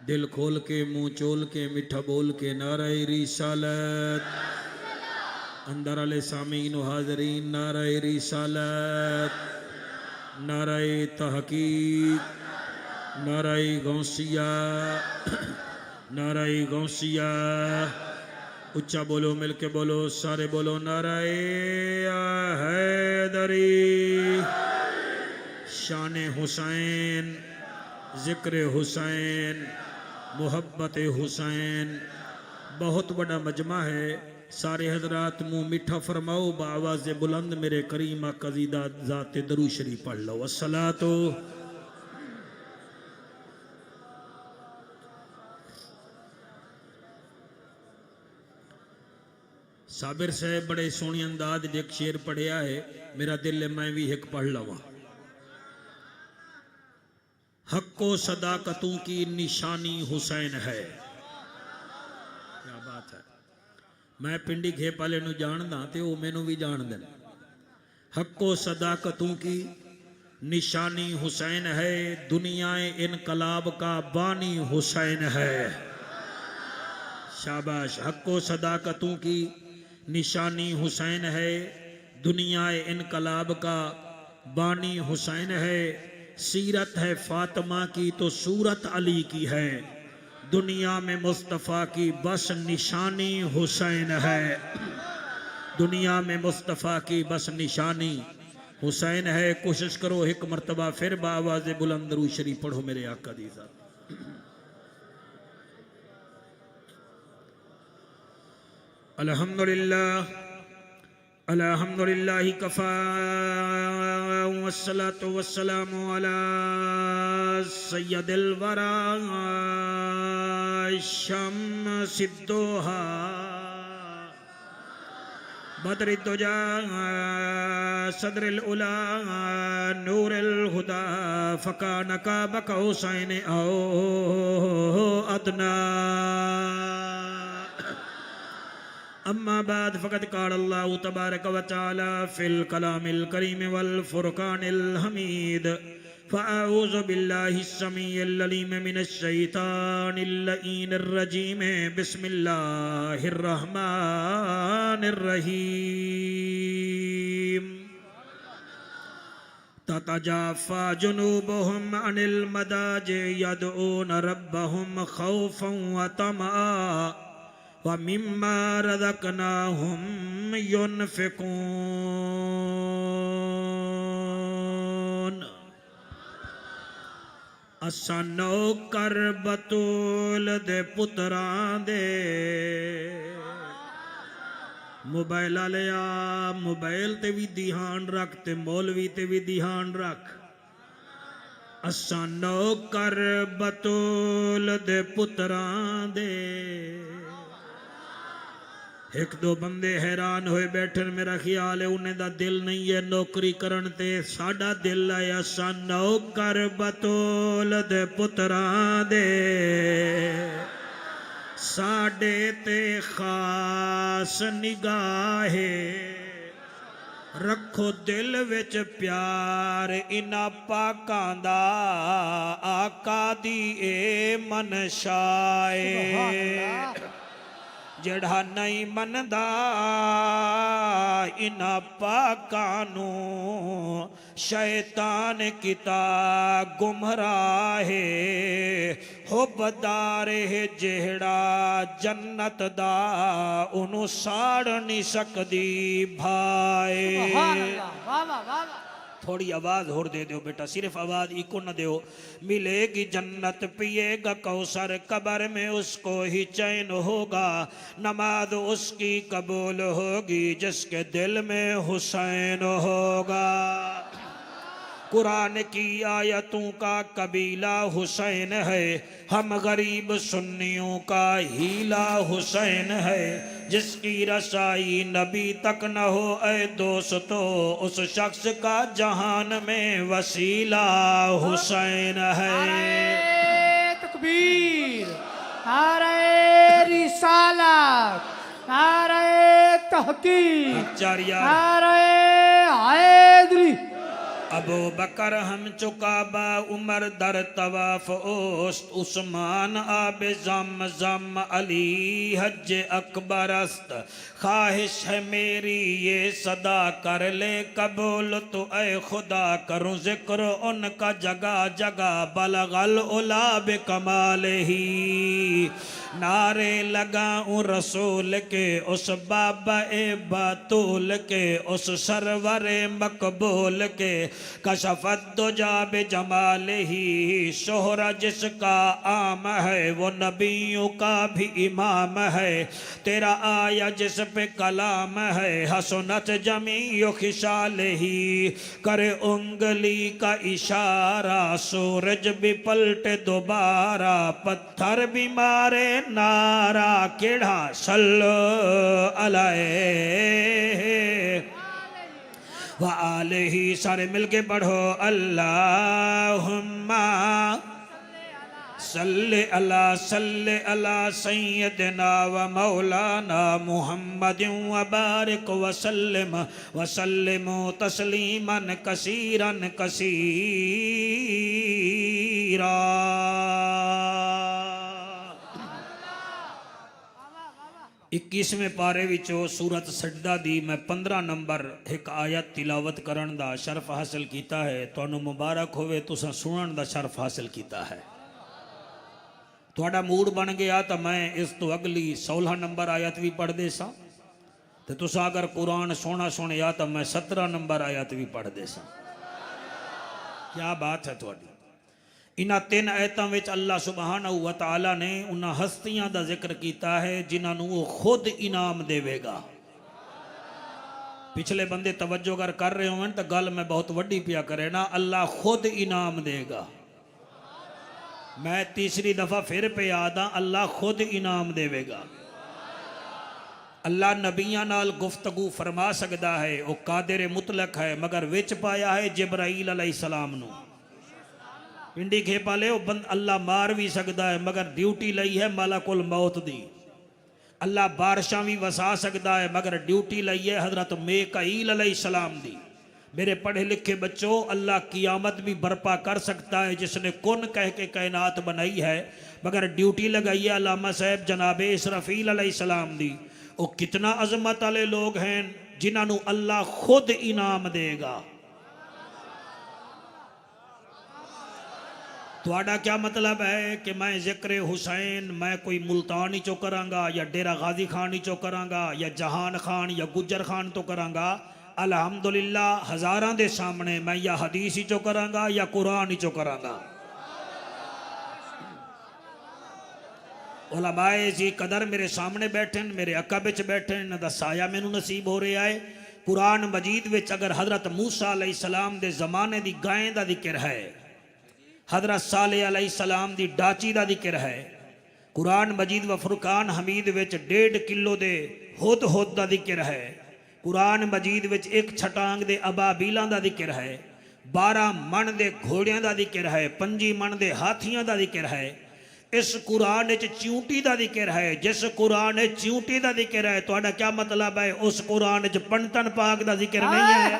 दिल खोल के मुंह चोल के मीठा बोल के नारे रिसालत। अंदर वाले सामीन व हाजरीन नारे रिसालत, नारे तहकीक, नारे गौसिया, नारे गौसिया। उच्चा बोलो, मिलके बोलो, सारे बोलो नारे हैदरी। शान हुसैन, जिक्र हुसैन, मोहब्बत हुसैन। बहुत बड़ा मजमा है। सारे हजरात मुँह मीठा फरमाओ, बावाज़ बुलंद मेरे करीम कज़ीदा ज़ात दरूद शरीफ पढ़ लो। अस्सलातो साबिर साहब बड़े सोहने अंदाज एक शेर पढ़िया है, मेरा दिल है मैं भी एक पढ़ लवा। हक्को सदाकतों की निशानी हुसैन है। क्या बात है। मैं पिंडी खेप वाले नूं जानदा ते वो मैनू भी जान देन। हक्को सदाकतों की निशानी हुसैन है, दुनियाए इनकलाब का बानी हुसैन है। शाबाश। हक्को सदाकतों की निशानी हुसैन है, दुनियाए इनकलाब का बानी हुसैन है। सीरत है फातिमा की तो सूरत अली की है, दुनिया में मुस्तफ़ा की बस निशानी हुसैन है। दुनिया में मुस्तफ़ा की बस निशानी हुसैन है। कोशिश करो एक मर्तबा फिर बावाज़ बुलंद दरूद शरीफ पढ़ो मेरे आका दी ज़ात। अल्हम्दुलिल्लाह अल्हम्दुलिल्लाह कफ़ा वस्सलातु वस्सलामु अला सय्यदिल वरा शम्सिद्दोहा बद्रिद्दुजा सदरिल उला नूरिल हुदा फ़कान काब कौसैन औ अदना। अम्मा बाद फ़क़द क़ाल अल्लाहु तबारक व तआला फ़िल कलामिल करीम वल फ़ुरक़ानिल हमीद। फ़अऊज़ु बिल्लाहिस समीइल अलीम मिनश शैतानिर लईनिर रजीम। बिस्मिल्लाहिर रहमानिर रहीम। ततजाफ़ा जुनूबुहुम अनिल मदाजि'i यदऊन रब्बहुम ख़ौफ़न व तमआ व मिम्मा रज़क़नाहुम युनफ़िक़ून। असां नौकर बतूल दे पुत्रां दे मोबाइल लिया, मोबाइल ते भी ध्यान रख ते मौलवी ते भी ध्यान रख। असां नौकर बतूल दे पुत्रां दे। एक दो बंदे हैरान होए बैठे, मेरा ख्याल है उन्हें दा दिल नहीं है नौकरी करन ते, साडा दिल है असां नौकर बतौल दे पुत्रां दे। साडे ते खास निगाहे रखो दिल विच प्यार इना पाकां दा, आका दी ए मनशाए। जड़ा नहीं मनदा इना पाकानू, शैतान किता गुमराहे। हुब्बदार है जेड़ा जन्नत दा, उन्हों साड़ नहीं सकदी भाए। थोड़ी आवाज और दे दो बेटा, सिर्फ आवाज इको न दो। मिलेगी जन्नत पिएगा कौसर, कब्र में उसको ही चैन होगा। नमाज उसकी कबूल होगी जिसके दिल में हुसैन होगा। कुरान की आयतों का कबीला हुसैन है, हम गरीब सुन्नियों का हीला हुसैन है। जिसकी रसाई नबी तक न हो ऐ दोस्तों, उस शख्स का जहान में वसीला हुसैन है। नारे तकबीर, नारे रिसालत, नारे तहकीक, आचार्य नारे हैदरी। अबू बकर हम चुकाबा उमर दर तवाफ ओस्त उस्मान आब जम जम अली हज अकबरस्त ख्वाहिश है मेरी ये सदा कर ले कबूल तो ऐ खुदा करूं जिक्र उनका जगह जगह बलगल उला बेकमाल ही नारे लगाऊं रसूल के उस बाबा ए बातूल के उस सरवर मकबूल के कशफत दुजा बे जमाल ही शोहरा जिसका आम है वो नबियों का भी इमाम है तेरा आया जिस पे कलाम है हसनत जमीयो खिशाल ही करे उंगली का इशारा सूरज भी पलटे दोबारा पत्थर भी मारे नारा केड़ा सल्लो अलैहि व आलिही सारे मिलके पढ़ो अल्लाहुम्मा सल्ले अला सय्यदना व मौलाना मुहम्मदिन व बारिक व सल्लिम तस्लीमन कसीरन कसीरा। 21वें पारे विचों सूरत सजदा दी मैं 15 नंबर एक आयत तिलावत करन दा शर्फ हासिल कीता है। तुहानू मुबारक होवे तुसां सुनन दा शर्फ हासिल कीता है। तुहाडा मूड बन गया तो मैं इस तो अगली 16 नंबर आयत भी पढ़ दे सा ते तुसां अगर कुरान सोना सुनिया तो मैं 17 नंबर आयत भी पढ़ दे सा। क्या बात है तुहाडी। इन्हां 3 आयतों में अल्लाह सुबहानहू व तआला ने उन्हां हस्तियां का जिक्र किया है जिन्होंने वो खुद इनाम देवेगा। पिछले बंदे तवज्जो कर रहे हो तो गल मैं बहुत वड्डी पिया करे ना। अल्लाह खुद इनाम देगा। मैं तीसरी दफा फिर पे याद हाँ, अल्लाह खुद इनाम देवेगा। अल्लाह नबियां नाल गुफ्तगू फरमा सकता है, वो कादिर मुतलक है, मगर विच पाया है जिब्राइल अलैहिस्सलाम नू। पिंडी खेपा ले अल्लाह मार भी सकता है मगर ड्यूटी लई है मलकुल मौत दी। अल्लाह बारिशां भी वसा सकता है मगर ड्यूटी लई है हजरत मीकाईल अलैहिस्सलाम दी। मेरे पढ़े लिखे बच्चों, अल्लाह कियामत भी बर्पा कर सकता है जिसने कुन कह के कायनात बनाई है मगर ड्यूटी लगाई है अल्लामा साहब जनाबे इसराफील अलैहिस्सलाम दी। वो कितना अजमत वाले लोग हैं जिन्होंने अल्लाह खुद इनाम देगा। तुहाडा क्या मतलब है कि मैं जिक्र हुसैन मैं कोई मुल्तान ही चो करांगा या डेरा गाजी खान ही चो करांगा या जहान खान या गुज्जर खान तो करांगा। अल्हम्दुलिल्लाह हज़ारां दे सामने मैं या हदीस ही चो करांगा या कुरान ही चो करांगा। उलमाए जी कदर मेरे सामने बैठे, मेरे अका बिच बैठे, इन्हां दा साया मैनू नसीब हो रहा है। कुरान मजीद विच अगर हजरत मूसा अलैहिस्सलाम दे जमाने दी गाय दा जिक्र है, हजरत सालेह अलैहिस्सलाम दी डाची दा जिक्र है, कुरान मजीद व फुरकान हमीद विच 1.5 किलो दे हुद दा जिक्र है, कुरान मजीद विच 1 छटांग दे अबाबीलां दा जिक्र है, 12 मन दे घोड़ियां दा जिक्र है, 5 मन दे हाथियां दा जिक्र है। इस कुरान विच चिऊटी दा जिक्र है। जिस कुरान विच चिऊटी दा जिक्र है तुहाडा क्या मतलब है उस कुरान विच पंटन पाक दा जिक्र नहीं है।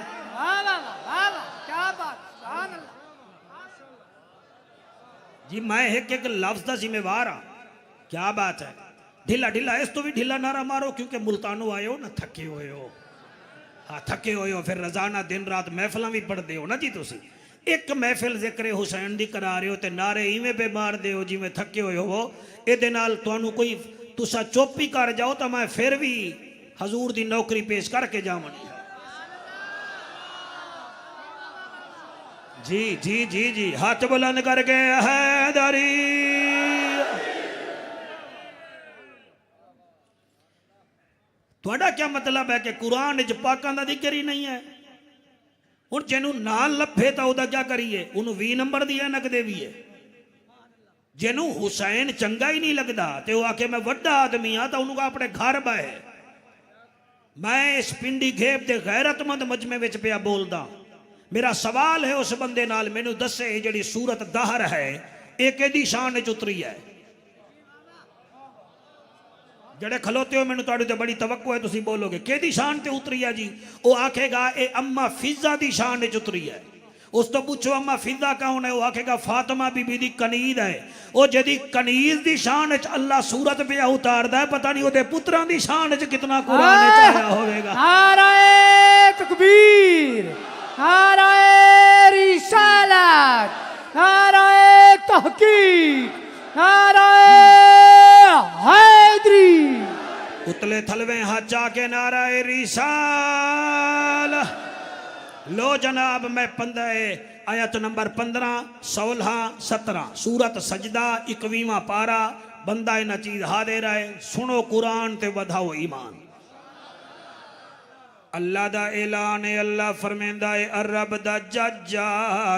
जी मैं एक लफ्ज का जिम्मेवार हाँ। क्या बात है। ढिला ढिला इस तो भी ढिला नारा मारो क्योंकि मुल्तानों आए हो ना, थके हुए हो। हाँ थके हुए हो फिर रोजाना दिन रात महफिल भी पढ़ते हो ना जी। तुसी एक महफिल जिक्र हुसैन दी करा रहे हो तो नारे इवें पे मार दे हो जिवें थके हुए हो। ये तुहानू कोई तुसा चुप ही कर जाओ तो मैं फिर भी हजूर दी नौकरी पेश करके जावनी। जी जी जी जी हाथ बुलंद करके हैदरी। तुहाडा क्या मतलब है कि कुरान च पाकां दा जिक्र ही नहीं है। हुण जिन्हों ना लभे तो वह क्या करिए, उन्होंने 20 नंबर दी ऐनक देवीए। जिन्हों हुसैन चंगा ही नहीं लगता तो वह आके मैं वड्डा आदमी हाँ तो उन्होंने अपने घर बहे। मैं इस पिंडी घेप के गैरतमंद मजमे में पिया बोलदा। मेरा सवाल है उस बंदे नाल मैनू दसे जी सूरत दहर है एक एदी शान च उतरी है। जड़े खलोते हो मैनू तुहाडे ते बड़ी तवक्को है तुसी बोलोगे केदी शान ते उतरी है जी। वो आखेगा ए अम्मा फिजा दी शान च उतरी है। उस तो पूछो अम्मा फिदा कौन है, वो आखेगा फातिमा बीबी दी कनीज है। वो जदी कनीज दी शान च अल्लाह सूरत पे उतारदा है, पता नहीं ओदे पुत्रां दी शान च कितना कुरान च आया होवेगा। नाराए तकबीर, नाराए रिसालत, नाराए तहकीक, नाराए हैदरी। उतले थलवे हाथ जाके नाराए रिसाल। लो जनाब मैं 15 आयत नंबर 15, 16, 17 सूरत सजदा 21वां पारा। बंदा इन चीज हाजिर है, सुनो कुरान ते वधाओ ईमान। अल्लाह दा ऐलान है, अल्लाह फरमांदा है अरब दा जज्जा,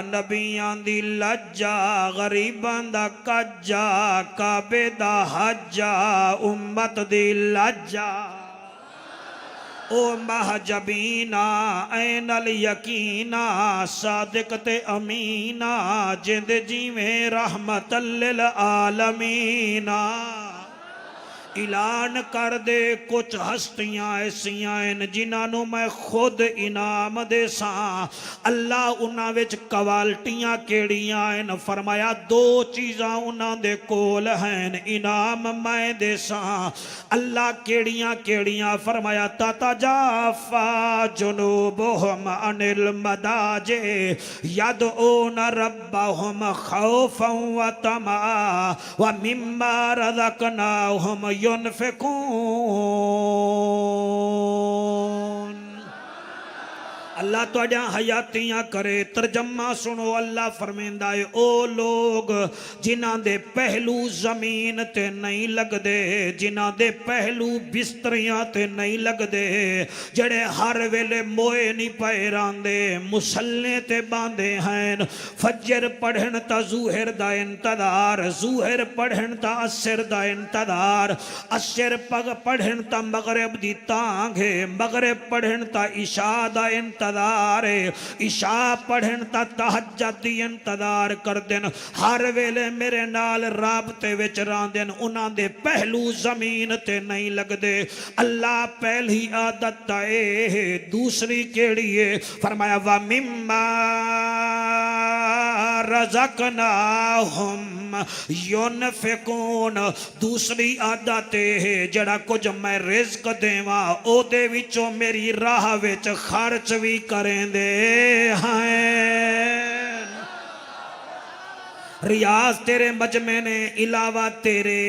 नबियां दी लज्जा, गरीबां दा कज्जा, काबे दा हज्जा, उम्मत दी लज्जा। ओ महजबीना ऐनल यकीना, सादिक ते अमीना, जिंद जीवें रहमतल लिल आलमीना। ऐलान कर दे कुछ हस्तियां ऐसियां हैं जिन्होंने मैं खुद इनाम दे सा। अल्लाह उन्हां विच क्वालिटियां केड़ियां हैं, फरमाया 2 चीज़ां उन्हां दे कोल हैं, इनाम मैं दे सा। अल्लाह केड़ियां केड़ियां, फरमाया ताता जाफा जुनूबुहुम अनिल मदाजे यदऊन रब्बहुम खौफन व तमा व मिम्मा रज़क़नाहुम युनफिकून। अल्लाह तुहाडियां हयातियां करे। तर्जमा सुनो, अल्लाह फरमांदा है ओ लोग जिन्हां दे पहलू जमीन ते नहीं लगदे, जिन्हां दे पहलू बिस्तरियां ते नहीं लगदे, जड़े हर वेले मोए नहीं पए रांदे, मुसल्ले ते बांधे हैं, फजर पढ़न ता ज़ुहर दा इंतजार, ज़ुहर पढ़न ता असर दा इंतजार, असर पढ़न ता मगरिब दी तांघ, मगरिब पढ़न ता इशा दा इंतजार, इशा पढ़न ता तहज्जुद दी इंतजार कर देन, हर वेले मेरे नाल राबते विच रांदेन, उन्हां दे पहलू जमीन ते नहीं लगदे। अल्लाह पहली आदत है, दूसरी केड़ी है, फरमाया वा मिम्मा रज़क़नाहुम युनफिकून। दूसरी आदत है जड़ा कुछ मैं रिज़्क देवां ओदे विचों मेरी राह विच खर्च भी करेंदे हैं। रियाज तेरे मजमे ने इलावा तेरे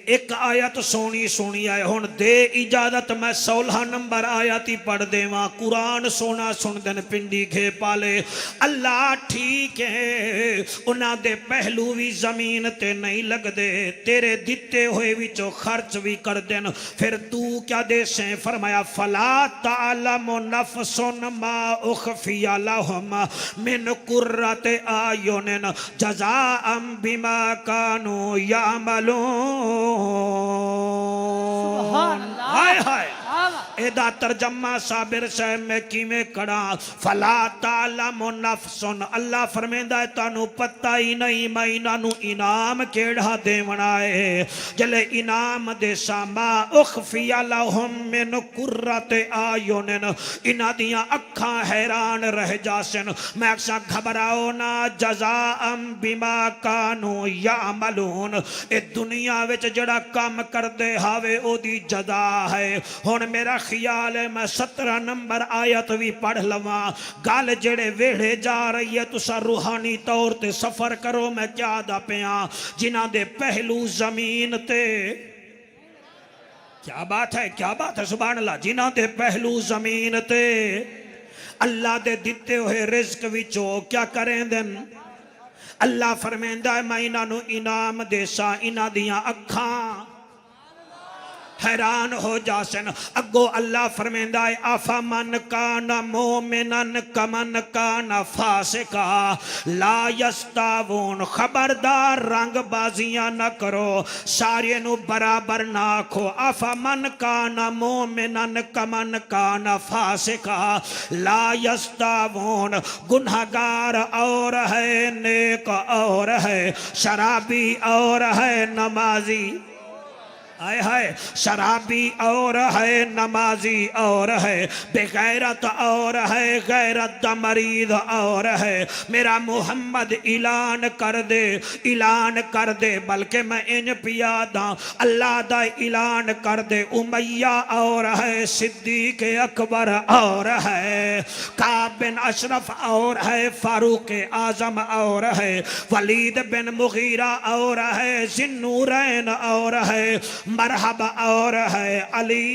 एक आयत सोनी सोनी आए। हुण दे इजाजत मैं 16 नंबर आयत ही पढ़ देवा। कुरान सोना सुन दिन पिंडी खे पाले। अल्लाह ठीक है उन्हां दे पहलू भी जमीन ते नहीं लगदे, तेरे दिते हुए विचों खर्च भी कर देन, फिर तू क्या दे से? फरमाया फला तालमु नफ्सुन मा उखफिया लहुम मिन कुर्रति आयुनिन जज़ाअम बिमा कानू यामलून। हाय हाय एदा तर्जमा साबिर साहब में किवें करा? फला तालमु नफ्सुन, अल्लाह फरमांदा है तानू पता ही नहीं मैं इन्हां इनाम केड़ा देवना है। जले इनाम दे सामा उखफिया लहुम मिन कुर्रति आयुनिन, इन्हां दियां अखां हैरान रह जासन। मैं अक्सा घबराओ ना, जज़ाअम बिमा कानू यामलून, ए दुनिया विच जड़ा काम करदे हावे ओदी जज़ा है। हुण मेरा ख्याल है मैं 17 नंबर आयत भी पढ़ लवा। गल जेड़े वेड़े जा रही है तुसा रूहानी तौर ते सफर करो। मैं क्या दा पिया जिन्हां दे पहलू जमीन ते, क्या बात है, क्या बात है, सुभान अल्लाह। जिन्हां दे पहलू जमीन ते अल्लाह दे दिते हुए रिज़्क विचों क्या करें दिन? अल्लाह फरमांदा है मैं इन्हां इनाम देसा। इन्हां दियां अखां हैरान हो जासन। अगो अल्लाह फरमांदा है आफा मन कान मोमिनन कमन कान फासिका ला यस्तावून। खबरदार रंग बाजियां न करो, सारे नु बराबर ना आखो। आफा मन कान मोमिनन कमन कान फासिका ला यस्तावून। गुनहगार और है, नेक और है, शराबी और है, नमाजी। आए हाय शराबी और है नमाजी और है बेगैरत और है गैरत दा मरीद और है। मेरा मोहम्मद ऐलान कर दे बल्कि मैं इन पिया दा अल्लाह दा ऐलान कर दे। उमैया और है सिद्दीक अकबर और है काब बिन अशरफ और है फारूक आजम और है वलीद बिन मुगीरा और है जिन्नूरैन और है मरहबा और है अली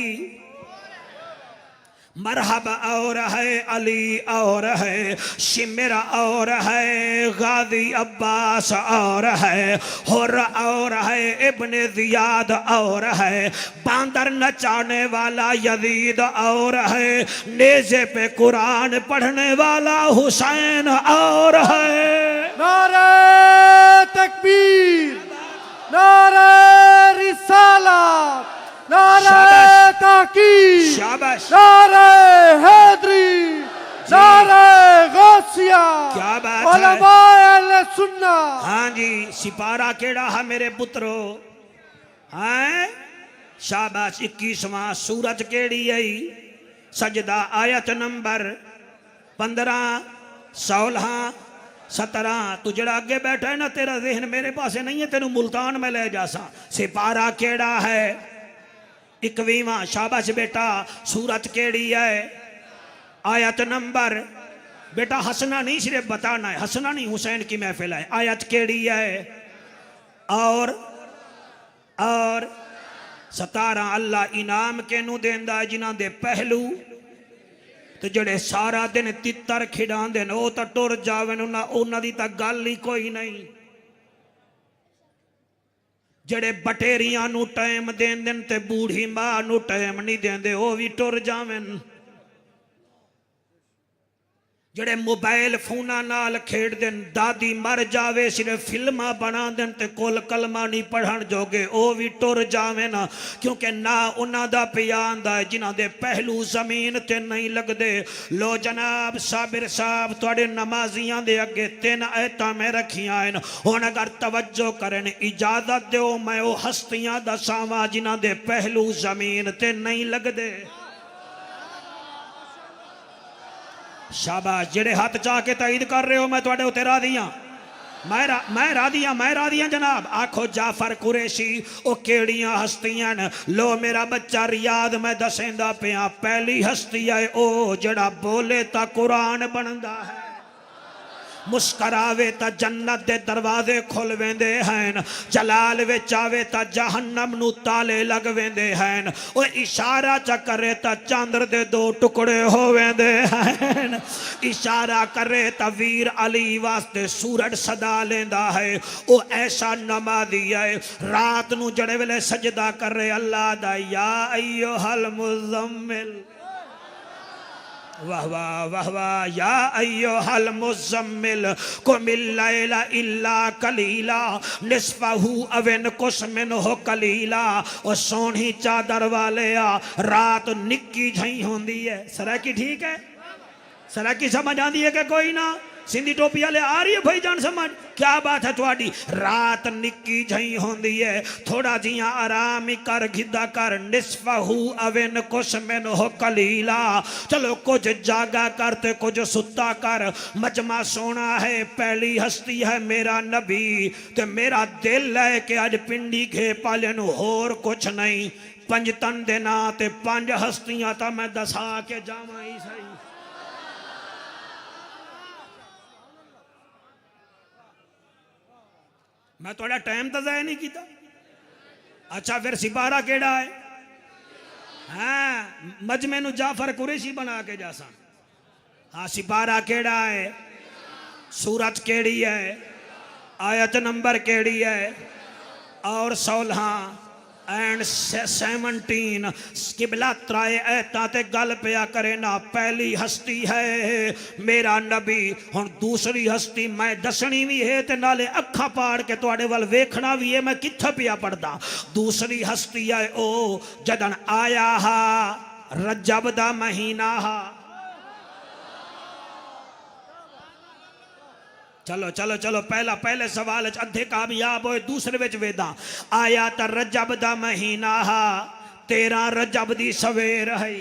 मरहबा और है अली और है शिमरा और है गाजी अब्बास और है हुर और है इब्ने जियाद और है बांदर नचाने वाला यजीद और है नेज़े पे कुरान पढ़ने वाला हुसैन और है। नारे तकबीर, नारे रिसालत, नारे ताकीद, शाबाश, नारे हैदरी, नारे गौसिया, क्या बात है। उलमाए अहले सुन्ना। हाँ जी सिपारा केड़ा है मेरे पुत्रो हैं शाबाश। 21वां सूरज केड़ी है सजदा आयत नंबर 15 16 17। तू जड़ा अगे बैठा है ना तेरा जहन मेरे पास नहीं है तेनू मुल्तान में ले जासा। सिपारा केड़ा है 21वां शाबाश बेटा। सूरत केड़ी है आयत नंबर बेटा हंसना नहीं सिर्फ बताना है हंसना नहीं हुसैन की महफिल है। आयत केड़ी है और 17 अल्लाह इनाम केनू देंदा है जिन्हां दे पहलू तो जड़े सारा दिन तितर खिडांदे ने तो टुर जावे उन्हां दी तां गल ही कोई नहीं। जड़े बटेरियां नू टाइम देंदे ते बूढ़ी मां नू टाइम नहीं देंदे वो भी टुर जावेन। जड़े मोबाइल फोना नाल खेडदे दादी मर जावे सिर्फ फिल्मा बना देन ते कुल कलमा नहीं पढ़न जोगे वो भी टुर जावे ना क्योंकि ना उन्हां दा पियांदा है जिन्हां दे पहलू जमीन ते नहीं लगदे। लो जनाब साबिर साहब तुहाडे नमाजियां दे अगे 3 आयतां मैं रखियां हैं हुण अगर तवज्जो करन इजाजत दो मैं वो हस्तियां दसावां जिन्हां दे पहलू जमीन ते नहीं लगदे। शाबाश जेड़े हाथ चाह के ताईद कर रहे हो मैं तुहाडे उत्ते राजी हां मैं राजी हां जनाब। आखो जाफर कुरैशी ओ केड़ियां हस्तियां न। लो मेरा बच्चा रियाद मैं दसेंदा पिया पहली हस्ती है ओ जड़ा बोले ता कुरान बनदा है मुस्करावे ता जन्नत दे दरवाजे खुल वेंदे हैं जलाल विच आवे ता जहन्नम नू ताले लग वेंदे हैं ओ इशारा च करे ता चांदर दे 2 टुकड़े हो वेंदे हैं इशारा करे ता वीर अली वास्ते सूरज सदा लेंदा है। ओ ऐसा नमाज़ी है रात नू जड़े वेले सजदा करे अल्लाह दा या अय्युहल मुज़म्मिल वाह वाह वाह वाह या अय्युहल मुज़म्मिल कुमिल लैला इल्ला कलीला निस्फहु अवन कुस मिनहु कलीला। और सोनी चादर वाले रात निक्की झई होंदी है सराकी ठीक है सराकी समझ आती है कि कोई ना सिंधी टोपी वाले आ रही है भाईजान समझ क्या बात है थोड़ी रात निक्की झई होंदी है थोड़ा जिया आराम ही कर घिदा कर निस्फहु अवन कुछ मिनहु कलीला। चलो कुछ जागा करते कुछ सुता कर मजमा सोना है पहली हस्ती है मेरा नबी ते मेरा दिल है कि अज पिंडी घे पाले नू होर कुछ नहीं 5 तन दे ना ते 5 हस्तियां तो मैं दसा के जावा ही सही। मैं थोड़ा टाइम तो ज़ाया नहीं किया। अच्छा फिर सिपारा केड़ा है हाँ मजमे नू जाफर कुरैशी बना के जासा। हाँ सिपारा केड़ा है सूरत केड़ी है आयत नंबर केड़ी है और 16 एंड 17 किबला त्राए ऐता ते गल पिया करे ना पहली हस्ती है मेरा नबी हुण दूसरी हस्ती मैं दसनी भी है ते नाले अखा पाड़ के तुहाडे वल वेखना भी है मैं कित्थे पिया पढ़दा। दूसरी हस्ती है ओ जदन आया हा रजब दा महीना हा चलो चलो चलो पहला पहले सवाल अद्धे कामयाब होए दूसरे विच वेदा आया त रजब दा महीना हा 13 रजब दी सवेर है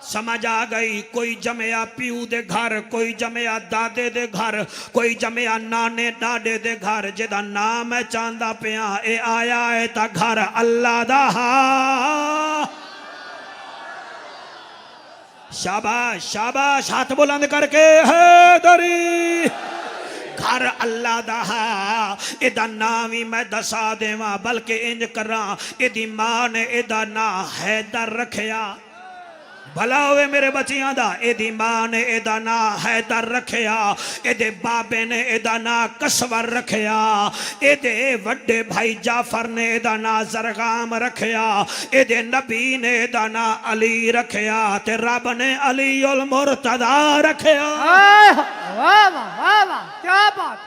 समझ आ गई कोई जमया प्यू दे घर कोई जमया दादे दे घर कोई जमया नाने डाडे दे घर जिदा नाम है चांदा पिया ए आया है ता घर अल्लाह दा हा शाबाश शाबाश हाथ बुलंद करके हैदरी घर अल्लाह दा हा एदा नाम ही मैं दसा देवा बल्कि इंज करा एदी मां ने एदा ना हैदर रखया भला होवे मेरे बच्चियां दा एदी मां ने एदा ना हैदर रखया एदे बाबे ने एदा ना कसवर रखया एदे वड्डे भाई जाफर ने एदा ना जरगाम रखया एदे नबी ने एदा ना अली रखया ते रब ने अली उल मुर्तदा रखया वाह वाह वाह वाह क्या बात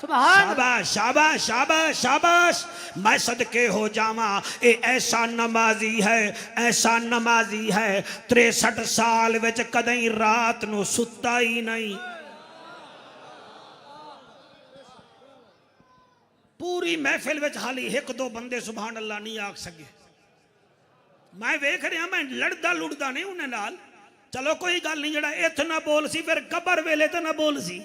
सुभान शाबाश शाबाश शाबाश शाबाश मैं सदके हो जावा ए ऐसा नमाजी है 63 साल विच कदई रात नु सुता ही नहीं पूरी महफिल विच हाली एक दो बंदे सुभान अल्लाह नहीं आख सके मैं वेख रहा मैं लड़दा लुड़दा नहीं उन्हें नाल चलो कोई गल नहीं जड़ा इथ ना बोल सी फिर कबर वेले तो ना बोल सी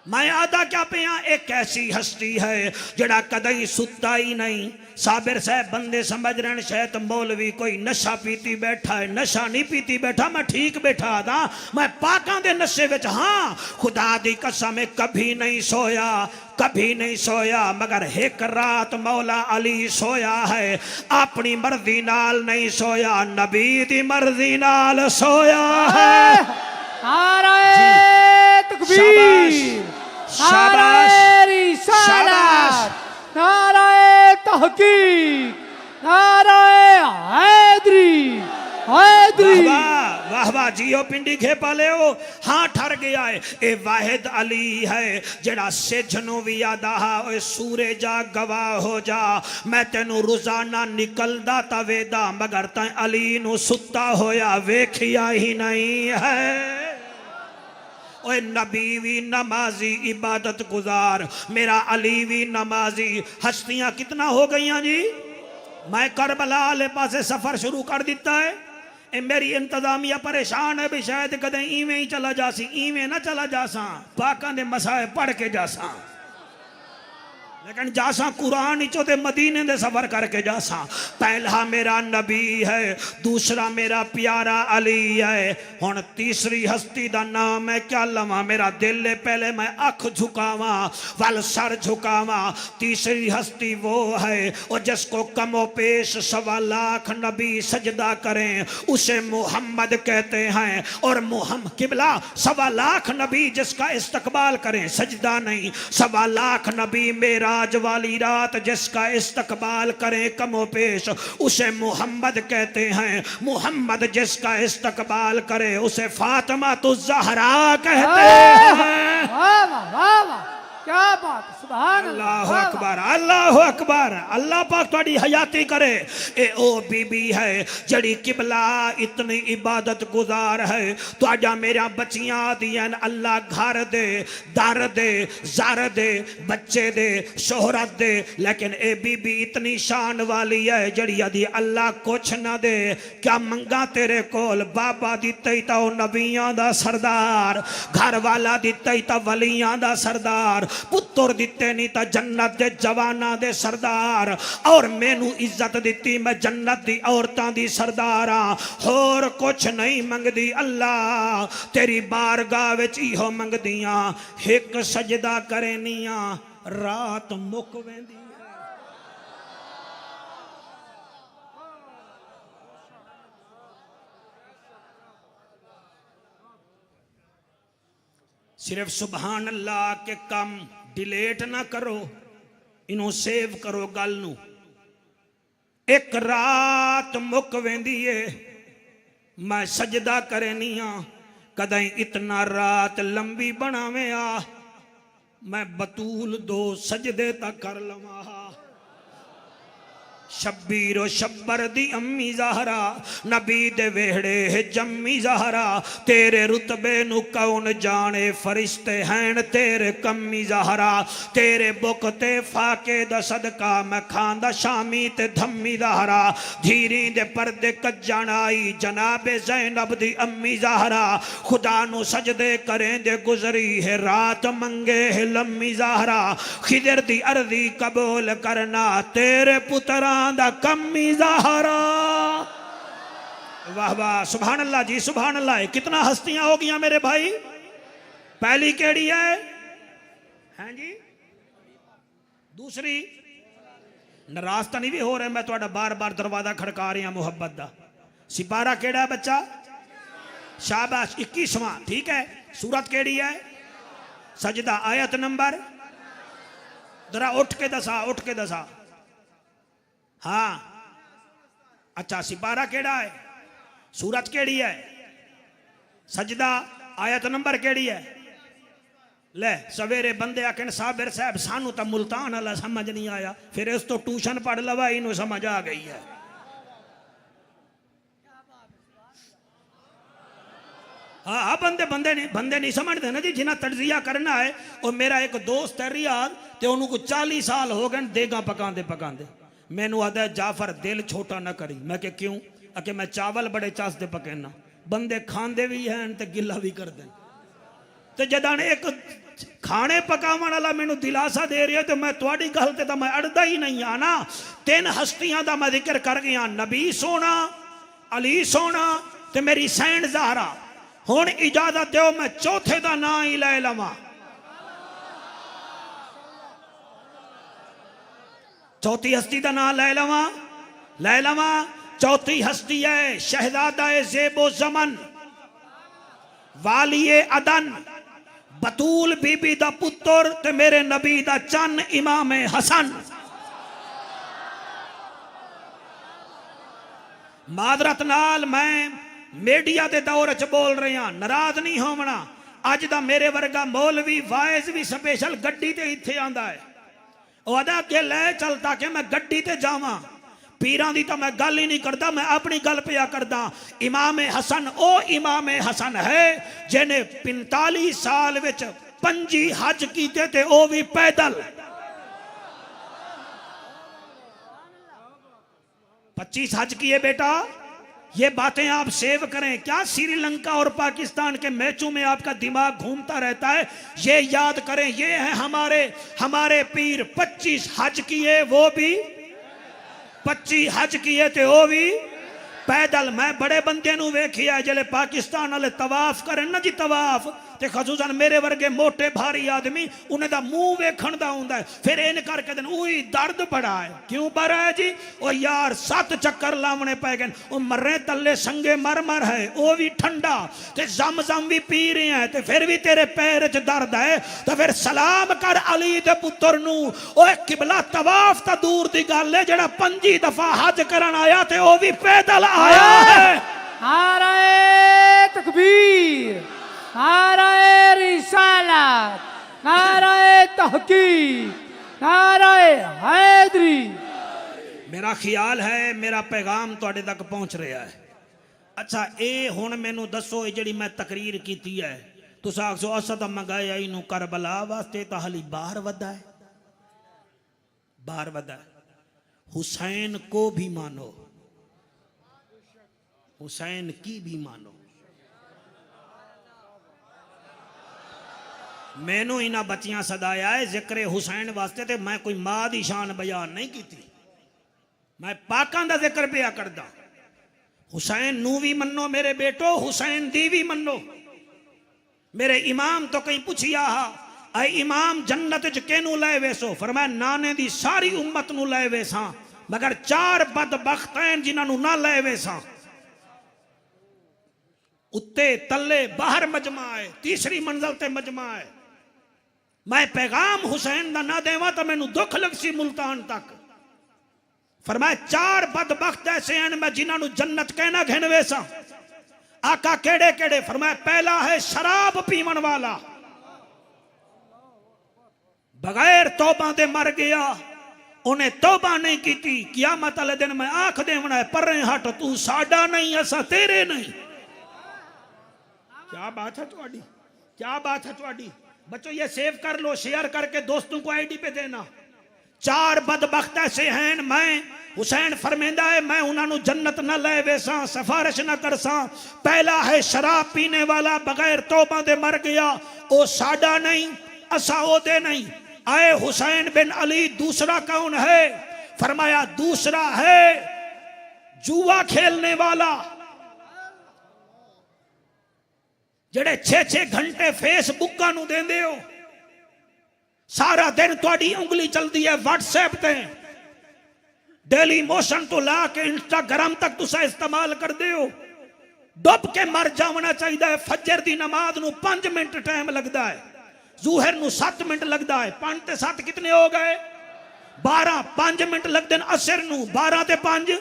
मैं आदा क्या पिया एक ऐसी हस्ती है जड़ा कदई सुता ही नहीं साबिर साहब बंदे समझ रहे शायद मौलवी कोई नशा पीती बैठा है नशा नहीं पीती बैठा मैं ठीक बैठा था मैं पाकां दे नशे विच हाँ खुदा दी कसम कभी नहीं सोया मगर एक रात मौला अली सोया है अपनी मर्जी नाल नहीं सोया नबी दी मर्जी नाल सोया है नारे तकबीर नारे रिसालत नारे तहकीक नारे हैदरी वाह वाह जियो पिंडी खेपा ले हाँ ठर गया है ए वाहिद अली है जड़ा सेजनों भी यादा ओए सूरे जा गवाह हो जा मैं तेनू रोजाना निकलदा तवेदा मगर तैं अली नू सुता होया वेखिया ही नहीं है ओए नबी भी नमाजी इबादत गुजार मेरा अली भी नमाजी हस्तियां कितना हो गई जी मैं करबला वाले पासे सफर शुरू कर दिता है ए मेरी इंतजामिया परेशान है भी शायद कदे इवें ही चला जासी इवें ना चला जासा पाकां दे मसाए पढ़ के जासा लेकिन जासा कुरान चो ते मदीने दे सफर करके जासा पहला मेरा नबी है दूसरा मेरा प्यारा अली है हुन तीसरी हस्ती दा नाम है क्या लवा मेरा दिल है पहले मैं अख झुकावा वल सर झुकावा तीसरी हस्ती वो है और जिसको कमो पेश 1.25 लाख नबी सजदा करें उसे मोहम्मद कहते हैं और मोहम्मद किबला 1.25 लाख नबी जिसका इस्तकबाल करें सजदा नहीं 1.25 लाख नबी मेरा आज वाली रात जिसका इस्तकबाल करें कमो पेश उसे मोहम्मद कहते हैं मोहम्मद जिसका इस्तकबाल करे उसे फातिमा तो ज़हरा कहते हैं वाह वाह वाह क्या बात सुभान अल्लाह अकबर अल्लाह पाक थोड़ी हयाती करे ए ओ बीबी है जड़ी किबला इतनी इबादत गुजार है तुहाडा मेरा बच्चियां दियां अल्लाह घर दे दर दे ज़र दे बच्चे दे शोहरत दे लेकिन ए बीबी इतनी शान वाली है जड़ी अदी अल्लाह कुछ ना दे क्या मंगा तेरे कोल बाबा दिते तो नबियां दा सरदार घर वाला दिते तो वलियां दा सरदार पुत्र दिते नहीं तो जन्नत दे जवाना दे सरदार और मैनू इज्जत दिती मैं जन्नत दी औरतां दी सरदार हाँ होर कुछ नहीं मंगदी अल्लाह तेरी बारगाह विच इहो मंगदियां एक सजदा करनियां रात मुक वेंदी सिर्फ सुभान अल्लाह के कम डिलेट ना करो इन्हों सेव करो गल नू एक रात मुक वेंदी है मैं सजदा करनी हाँ कदई इतना रात लंबी बनावे आ मैं बतूल 2 सजदे तक कर लवा शब्बीर शब्बर दी अम्मी ज़हरा नबी दे वेहड़े जम्मी ज़हरा तेरे रुतबे नु कौन जाने फरिश्ते हैं तेरे कम्मी ज़हरा तेरे बुक ते फाके दा सदका मैं खांदा शामी ते धम्मी ज़हरा धीरी दे पर्दे कज्जण आई जनाबे ज़ैनब दी अम्मी ज़हरा खुदा नु सजदे करें दे गुजरी है रात मंगे है लम्मी ज़हरा खिदर दी अर्जी कबूल करना तेरे पुत्रा दा कम्मी ज़हरा। वाह वाह सुभान अल्लाह जी सुभान अल्लाह। कितना हस्तियां हो गया मेरे भाई। पहली केड़ी है हैं जी दूसरी नाराज तो नहीं भी हो रहे मैं थोड़ा बार बार दरवाजा खड़का रहा मुहब्बत दा। सिपारा केड़ा है बच्चा शाबाश 21वां ठीक है। सूरत केड़ी है सजदा आयत नंबर जरा उठ के दसा हाँ अच्छा सिपारा केड़ा है सूरत केड़ी है सजदा आयत नंबर केड़ी है। ले सवेरे बंदे आखन साबिर साहब सानू तो मुल्तान वाला समझ नहीं आया फिर इस तो ट्यूशन पढ़ लवा इनू समझ आ गई है। हाँ बंदे नहीं समझते ना जी जिन्हें तजिया करना है। और मेरा एक दोस्त है रियाद ते उन्होंने को 40 साल हो गए देगा पकांदे मैनू आदा जाफर दिल छोटा ना करी। मैं के क्यों आके मैं चावल बड़े चासते पकेना बंदे खांदे भी हैं ते गिला भी कर दें ते जदान एक खाने पकावन वाला मैनू दिलासा दे रहा तो मैं थोड़ी गल ते मैं अड़दा ही नहीं आना। 3 हस्तियां दा मैं जिक्र कर गया नबी सोना अली सोना ते मेरी सैन ज़हरा। हुण इजाजत दो मैं चौथे दा नाम ही ले लवां। चौथी हस्ती का नाम ले लवा चौथी हस्ती है शहजादा ज़ेबो ज़मन वालिए अदन बतूल बीबी दा पुत्र ते मेरे नबी दा चन इमाम हसन। मादरत नाल मैं मीडिया के दौर च बोल रहा नाराज नहीं होवना। अज दा मेरे वर्गा मौलवी वाइज भी स्पेशल गड्डी ते इत्थे आंदा है ओदा के ले चल ताकि मैं गड्डी ते जावां। पीरां दी तो मैं गल ही नहीं करता मैं अपनी गल पिया करदा। इमाम हसन ओ इमाम हसन है जिन्हें 45 साल विच 25 हज कीते ते ओ भी पैदल। 25 हज किए बेटा ये बातें आप सेव करें। क्या श्रीलंका और पाकिस्तान के मैचों में आपका दिमाग घूमता रहता है ये याद करें ये है हमारे पीर। 25 हज किए वो भी 25 हज किए थे वो भी पैदल। मैं बड़े बंदे नू वेखिया जले पाकिस्तान वाले तवाफ करें ना जी तवाफ ते खसूसन मेरे वर्गे मोटे भारी आदमी उन्हें दा मुंह वेखण दा हुंदा है फिर इन करके दिन उही दर्द बड़ा है। क्यों बड़ा है जी ओ यार 7 चक्कर लावने पै गए ओ मर्रे तले संगे मर है ओ भी ठंडा ते जम भी पी रहे हैं ते फिर भी तेरे पैर च दर्द है तो फिर सलाम कर अली दे पुत्र नू। ओ किबला तवाफ ता दूर दी गल है जेड़ा 25 दफा हज करन आया ते ओ भी पैदल आया है। नारे तकबीर नारे रिसालत नारे तहकीक नारे हैदरी। मेरा ख्याल है मेरा पैगाम तुहाडे तक पहुंच रहा है। अच्छा ये हुण मैनू दसो जिहड़ी मैं तकरीर की है तुस आखो असा तो मंगाया इनू करबला वास्ते तो हाली बाहर वधा है। हुसैन को भी मानो हुसैन की भी मानो। मैनू इन्हां बच्चियां सदाया है जिक्र हुसैन वास्ते ते मैं कोई मां दी शान बयान नहीं की मैं पाकां दा जिक्र पिया करदा। हुसैन नू भी मनो मेरे बेटो हुसैन दी भी मनो। मेरे इमाम तो कहीं पूछिया आई इमाम जन्नत च केनू लै वेसो फरमाया नाने दी सारी उम्मत नू लै वेसा मगर 4 बदबख्त हैं जिन्हां नू ना लै वेसा। उत्ते तले बाहर मजमा है तीसरी मंजिल ते मजमा है। मैं पैगाम हुसैन दा ना देवा तो मैनू दुख लगसी मुल्तान तक। फरमाया 4 बदबख्त ऐसे हैं मैं जिन्होंने जन्नत कहना घिनवे सा। आका केड़े केड़े फरमाया पहला है शराब पीवन वाला बगैर तौबा दे मर गया उन्हें तौबा नहीं की, कियामत वाले दिन मैं आख देवना है परे हट, तू साडा नहीं असा तेरे नहीं। क्या बात है तुम्हारी, क्या बात है तुम्हारी। बच्चों ये सेव कर लो, शेयर करके दोस्तों को आईडी पे देना। 4 बदबख्त ऐसे हैं, मैं हुसैन फरमेंदा है मैं उन्होंने जन्नत न ले वेसा, सिफारिश न करसा। पहला है शराब पीने वाला बगैर तौबा दे मर गया, ओ साडा नहीं असा ओदे नहीं। आए हुसैन बिन अली, दूसरा कौन है? फरमाया दूसरा है जुआ खेलने वाला, जेड़े 6-6 घंटे फेसबुक नू देंदे हो, सारा दिन तुहाडी उंगली चलती है व्हाट्सएप पे, डेली मोशन तो ला के इंस्टाग्राम तक तुसा इस्तेमाल कर दे हो। डुब के मर जाना चाहिए। फजर दी नमाज नू 5 मिनट टाइम लगता है, जुहर नू 7 मिनट लगता है। 5 ते 7 कितने हो गए? 12। 5 मिनट लगते हैं असर नू, 12 ते 5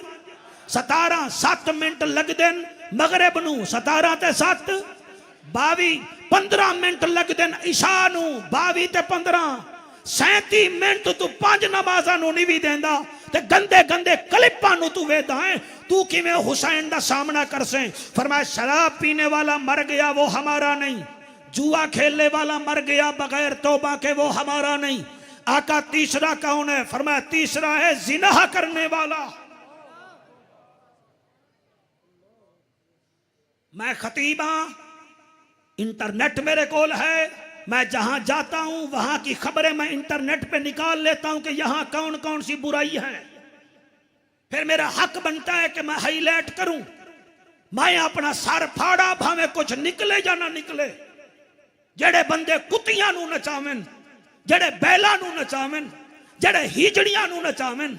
17। 7 मिनट लगते हैं मगरिब नू, 17 ते 7 22। 15 मिनट लगते हैं इशा नू, 22 ते 15। 37 मिनट तू 5 नमाजा नू नहीं भी देंदा, ते गंदे गंदे क्लिपां नू तू वेदा है। तू किवें हुसैन दा सामना कर से? फरमाया शराब पीने वाला मर गया वो हमारा नहीं, जुआ खेलने वाला मर गया बगैर तौबा के वो हमारा नहीं। आका तीसरा कौन है? फरमाया तीसरा है जिना करने वाला। मैं खतीब हां, इंटरनेट मेरे कोल है, मैं जहां जाता हूं वहां की खबरें मैं इंटरनेट पे निकाल लेता हूं कि यहां कौन कौन सी बुराई है। फिर मेरा हक बनता है कि मैं हाईलाइट करूं। मैं अपना सर फाड़ा भावे कुछ निकले या ना निकले। जेड़े बंदे कुत्तियां नू नचावें, जेड़े बैलां नू नचावें, जेड़े हिजड़ियां नू नचावें,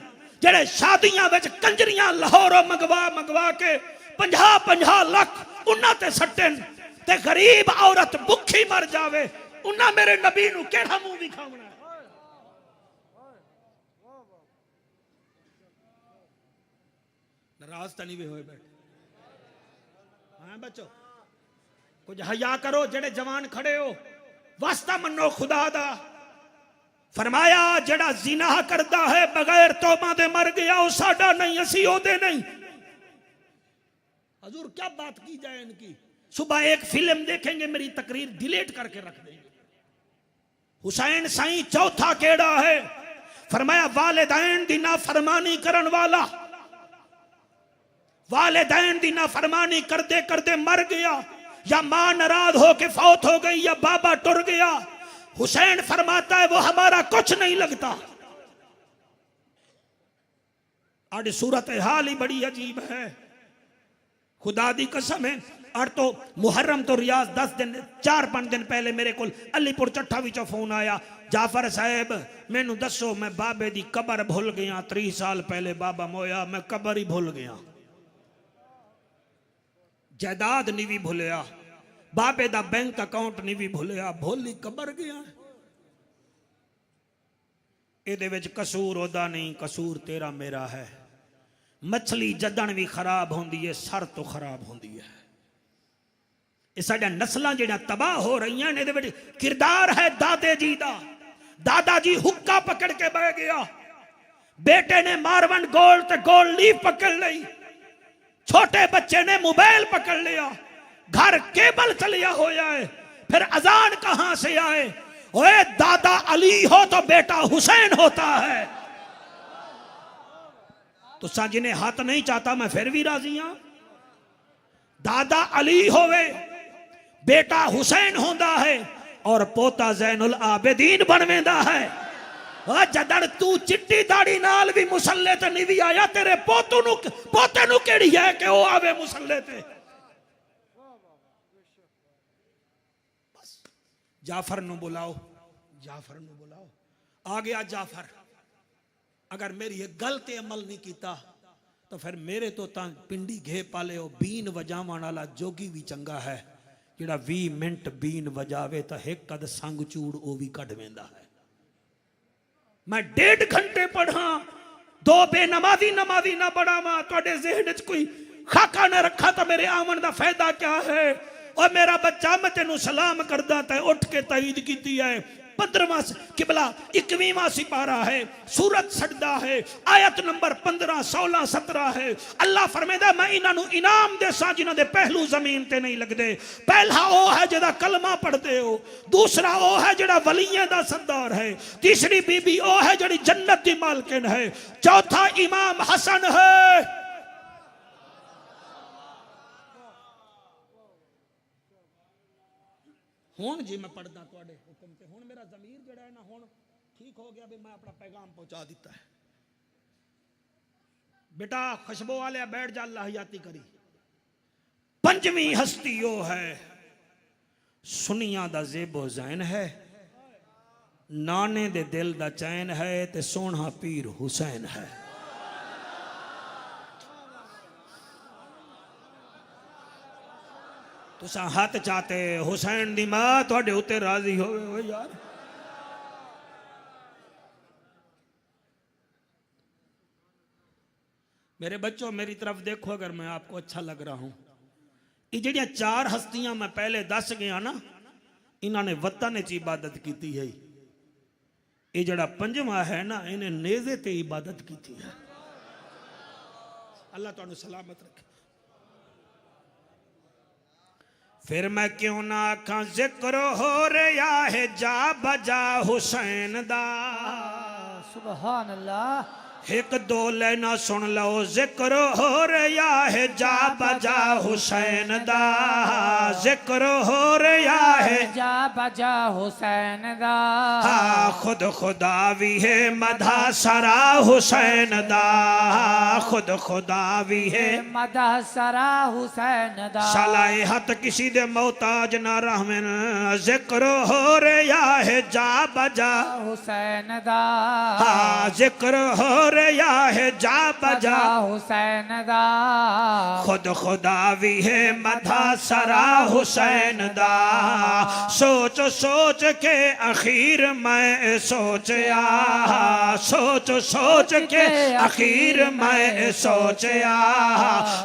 जेड़े शादियां विच कंजरियां लाहौरों मंगवा के 50-50 लाख उन्हां ते सट्टन, ते गरीब औरत भुखी मर जावे, उन्हां मेरे नबी नू केड़ा मुंह विखावना है? नाराज तो नहीं भी होए बैठे? हाँ बच्चों, कुछ हया करो। जेड़े जवान खड़े हो, वास्ता मनो खुदा दा। फरमाया जेड़ा जिना करता है बगैर तौबा दे मर गया, वो साडा नहीं, असी ओदे नहीं। हजूर क्या बात की जाए इनकी। सुबह एक फिल्म देखेंगे, मेरी तकरीर डिलीट करके रख देंगे। हुसैन साईं चौथा केड़ा है? फरमाया वालिदैन दी नाफरमानी करन वाला, वालिदैन दी नाफरमानी करते करते मर गया, या मां नाराज होके फौत हो गई, या बाबा टुर गया। हुसैन फरमाता है वो हमारा कुछ नहीं लगता। आज सूरत हाल ही बड़ी अजीब है, खुदा दी कसम है। और तो मुहर्रम तो रियाज 10 दिन 4-5 दिन पहले मेरे को अलीपुर चट्ठा विचों फोन आया, जाफर साहब मैनू दसो मैं बाबे दी कबर भूल गया। 30 साल पहले बाबा मोया, मैं कबर ही भूल गया, जायदाद नहीं भी भूलिया, बाबे दा बैंक अकाउंट नहीं भी भूलिया, भोली कबर गया। ਇਹਦੇ ਵਿੱਚ कसूर ओदा नहीं, कसूर तेरा मेरा है। मछली जदन भी खराब होंदी है, सर तो खराब होंदी है। ये साडा नस्लां जेड़ा तबाह हो रही हैं, ਇਹਦੇ ਵਿੱਚ किरदार है दादे जी दा। दादा जी हुक्का पकड़ के बह गया, बेटे ने मारवन गोल्ड ते गोल्ड लीफ पकड़ ली, छोटे बच्चे ने मोबाइल पकड़ लिया, घर केबल चलिया होया है। फिर अजान कहां से आए? ओए दादा अली हो तो बेटा हुसैन होता है। तो जिन्हें हाथ नहीं चाहता मैं फिर भी राजी हां। दादा अली होवे, बेटा हुसैन होता है, और पोता जैनुल आबिदीन बनवेंदा है। जदन तू चिट्टी दाड़ी नाल भी मुसल्ले ते नहीं भी आया, तेरे पोते नू केड़ी है कि वो आवे मुसल्ले ते? जाफर नू बुलाओ, जाफर नू बुलाओ। आ गया जाफर। अगर मेरी एक गल ते अमल नहीं किया तो फिर मेरे तो पिंडी घे पाले हो। बीन वजावन वाला जोगी भी चंगा है, जिहड़ा 20 मिनट बीन वजावे तो एक कद संग चूड़ वो भी कढ़ वेंदा है। मैं 1.5 घंटे पढ़ा, 2 बेनमाजी नमाजी ना पढ़ावा, तुहाडे ज़हन च कोई खाका ना रखा तो मेरे आवन का फायदा क्या है? और मेरा बच्चा मैं तेनू सलाम करदा ते उठ के तईद की है, 15वां किबला 21वां सिपारा है, सूरत सजदा है, आयत नंबर 15 16 17 है। अल्लाह फरमांदा मैं इन्हां इनाम देसा जिन्हां दे पहलू जमीन ते नहीं लगदे। पहला वो है जेदा कलमा पढ़ते हो, दूसरा वो है जेड़ा वलियां दा सरदार है, तीसरी बीबी वो है जेड़ी जन्नत दी मालकिन है, चौथा इमाम हसन है। हुण जी मैं पढ़दा तुहाडे हुक्म ते, हुण मेरा ज़मीर जेड़ा है ना हुण ठीक हो गया भी मैं अपना पैगाम पहुंचा दिता है। बेटा खुशबू वाले बैठ जा, अल्लाह हयाती करी। पंजवीं हस्ती वो है सुनिया दा ज़ेबो ज़ैन है, नाने दे दिल दा चैन है, ते सोना पीर हुसैन है। तुसा हाथ चाहते हुसैन दी मां तुहाडे उत्ते राजी होवे यार। मेरे बच्चों मेरी तरफ देखो अगर मैं आपको अच्छा लग रहा हूं। ये जड़ियां चार हस्तियां मैं पहले दस गया ना, इन्होंने वतन च इबादत की है। ये जड़ा पंजवा है ना, इन्हें नेज़े ते इबादत की है। अल्लाह तुहानू सलामत रखे। फिर मैं क्यों ना आखा जिक्र हो रहा है जा बजा हुसैन दा। सुभान अल्लाह। एक दो लेना सुन लो, जिक्र हो रहा है जा बजा हुसैन दा, जिक्र हो रहा है जा बजा हुसैन दा। हाँ खुद खुदा भी है मधा सरा हुसैन दा, खुद खुदा भी है मदा सरा हुसैन दा। सलाए हथ किसी दे मोहताज ना रहमन, जिक्र हो रहा है जा बजा हुसैन दा। हाँ जिक्र हो रहा है जा बजा हुसैन दा। खुद खुदा भी है मधा सरा हुसैन दा। सोच सोच के आखिर मैं सोचया, सोच सोच के आखिर मैं सोचया,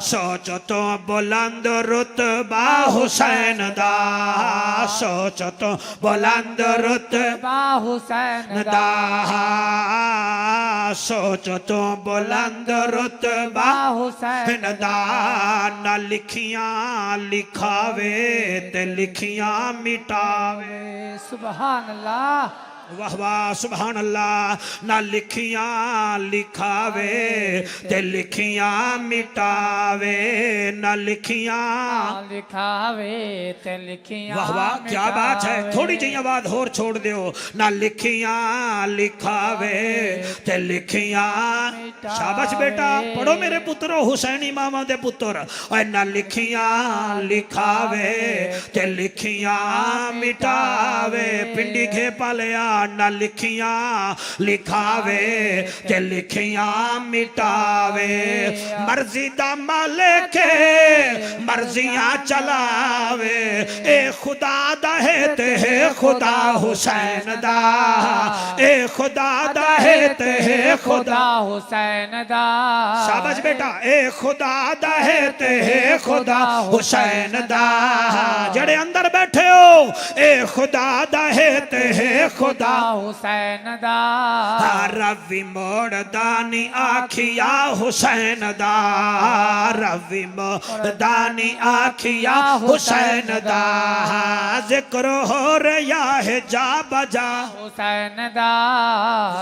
सोच तो बुलंद रुतबा हुसैन दा, सोच तो बुलंद रुतबा हुसैन दा, सोच तो बुलंद रुतबा हुसैन दा। ना लिखियां लिखावे ते लिखियां मिटावे। सुभान अल्लाह। वाह वाह सुभान अल्लाह। ना लिखियां लिखावे ते लिखियां मिटावे, ना लिखियां लिखावे ते लिखियां। वाह वाह क्या बात है। थोड़ी जी आवाज और छोड़ दो। ना लिखियां लिखावे ते लिखियां। शाबाश बेटा पढ़ो मेरे पुत्रो, हुसैनी मामा दे पुत्र। और ना लिखियां लिखावे ते लिखियां मिटावे। पिंडी घे पालिया ना लिखियां लिखावे ते लिखियां मिटावे। मर्जी दा मालिक मर्जियां चलावे, ए खुदा दा है ते है खुदा हुसैन दा, ए खुदा दा है ते है खुदा हुसैन दा। शाबाश बेटा। ए खुदा दा है ते है खुदा हुसैन दा। जड़े अंदर बैठे हो ए खुदा दा है ते है खुदा हुसैन दा। रवि मोड़ दानी आखिया हुसैन दा, रवि मोड़ दानी आखिया हुसैन दा। जिक्र हो रहा है जा बजा हुसैन दा।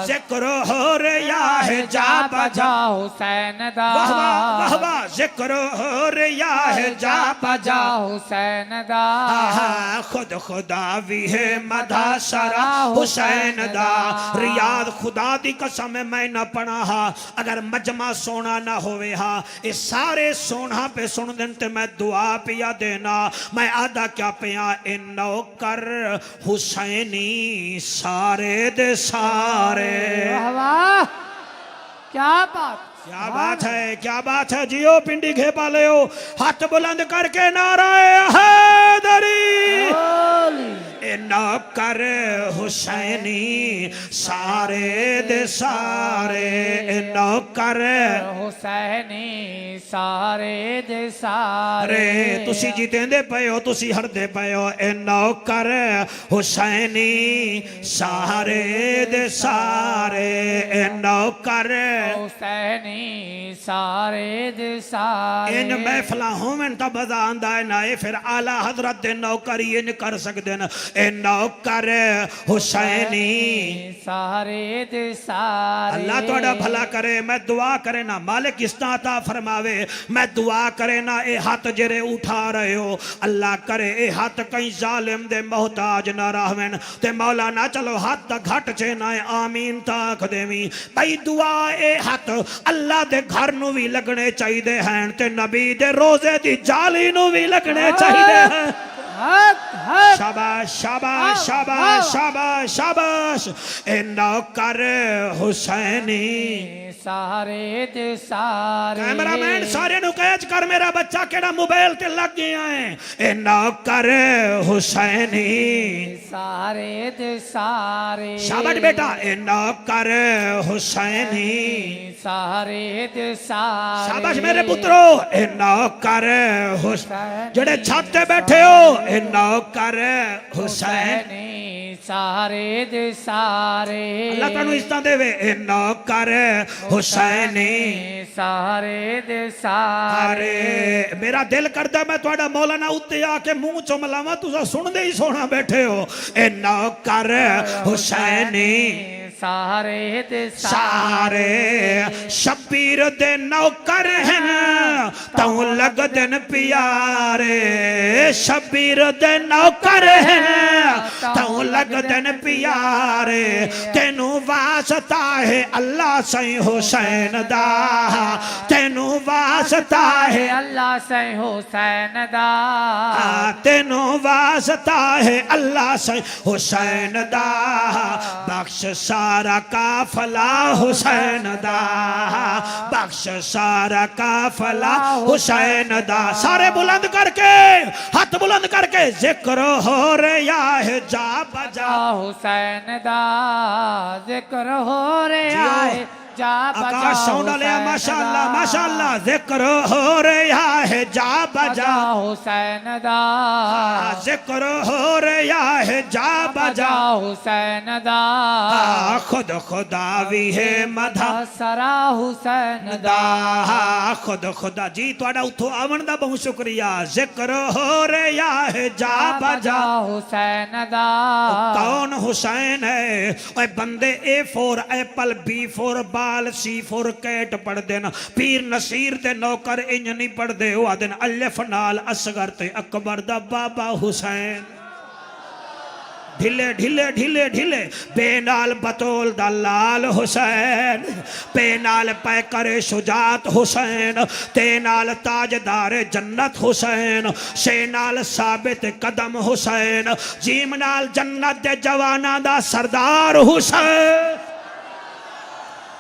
जिक्र हो रहा है जा बजा हुसैन दा। वाह वाह वाह वाह। जिक्र हो रहा है जा बजा हुसैन दा। खुद खुदा भी है मधा सरा हुसैन दा। रियाद खुदा दी कसम मैं न पढ़ा हा, अगर मजमा सोना ना होवे हा। ये सारे सोना पे सुन दिन ते मैं दुआ पिया देना। मैं आदा क्या पिया ए नौकर हुसैनी सारे दे सारे। वाह वाह क्या बात, क्या बात है, क्या बात है। जियो पिंडी घे पाले हो, हाथ बुलंद करके नाराए हैदरी। ए नौकर हुसैनी सारे दे सारे, ए नौकर हुसैनी सारे दे सारे रे तुसी जीतेंदे पे हो तुसी हरदे पे हो ए नौकर हुसैनी सारे दे सारे ए नौकर हुसैनी सारे दे सारे इन महफिलां होवन तां मजा आंदा है ना फिर आला हजरत दे नौकर ही इन कर सकदे न ए नौकर हुसैनी सारे दे सारे अल्लाह तुहाडा भला करे मैं दुआ करे ना मालिक इस्ताता फरमावे मैं दुआ करे ना ए हाथ जेरे उठा रहे हो अल्लाह करे ए हाथ कहीं जालिम दे मोहताज ना रहवन ते मौला ना चलो हाथ घट चे ना आमीन ताक देवी भाई दुआ ए हाथ अल्लाह दे घर नु भी लगने चाहिए हैं ते नबी दे रोजे दी जाली नु भी लगने चाहिए हैं हक हक शाबाश शाबाश शाबाश शाबाश शाबाश ए नौकर हुसैनी सारे दे सारे कैमरामैन सारे नु कैच कर मेरा बच्चा केड़ा मोबाइल ते लग गया है ए नौकर हुसैनी सारे दे सारे शाबाश बेटा ए नौकर हुसैनी सारे दे सारे शाबाश मेरे पुत्रो ए नौकर हुसैन जेड़े छत ते बैठे हो ए नौकर हुसैन सारे दे सारे अल्लाह तानू इज्जत देवे ए नौकर हुसैनी सारे दे सारे अरे मेरा दिल करदा मैं तुहाडा मौलाना उत्ते आके मुंह चुम लावां तुसा सुनदे ही सोना बैठे हो ए नौकर हुसैनी सारे दे सारे शबीर दे नौकर हैं तू लग दिन प्यारे शबीर दे नौकर हैं तू लग दिन प्यारे तेनू वास्ता है अल्लाह सही हुसैन दा तेनू वास्ता है अल्लाह से हुसैन दा तेनू वास्ता है अल्लाह सही हुसैन दा बख्श सारा काफला हुसैन दा बख्श सारा काफला हुसैन दा सारे बुलंद करके हाथ बुलंद करके जिक्र हो रहा है जा बजा हुसैन दा जिक्र हो रहा है जा बजा आकाश साउंड वाले माशाअल्लाह जिक्र हो रहा है जा बजा हुसैन दा जिक्र हो रहा है जा बजा हुसैन दा खुद खुदा भी है मधा सरा हुसैन दा खुद खुदा जी तुहाडा उठो आवन दा बहुत शुक्रिया जिक्र हो रहा है जा बजा हुसैन दा कौन हुसैन है ओए बंदे A for apple B for ball C for cat पढ़ देना पीर नसीर दे नौकर इंज नहीं पढ़दे ओ आदन अलिफ नाल असगर ते अकबर दा बाबा हुसैन ढिले ढिले ढिले ढिले बेनाल बतौल दा लाल हुसैन बेनाल पैकर शुजात हुसैन तेनाल ताजदार जन्नत हुसैन शेनाल साबित कदम हुसैन जीम नाल जन्नत दे जवाना दा सरदार हुसैन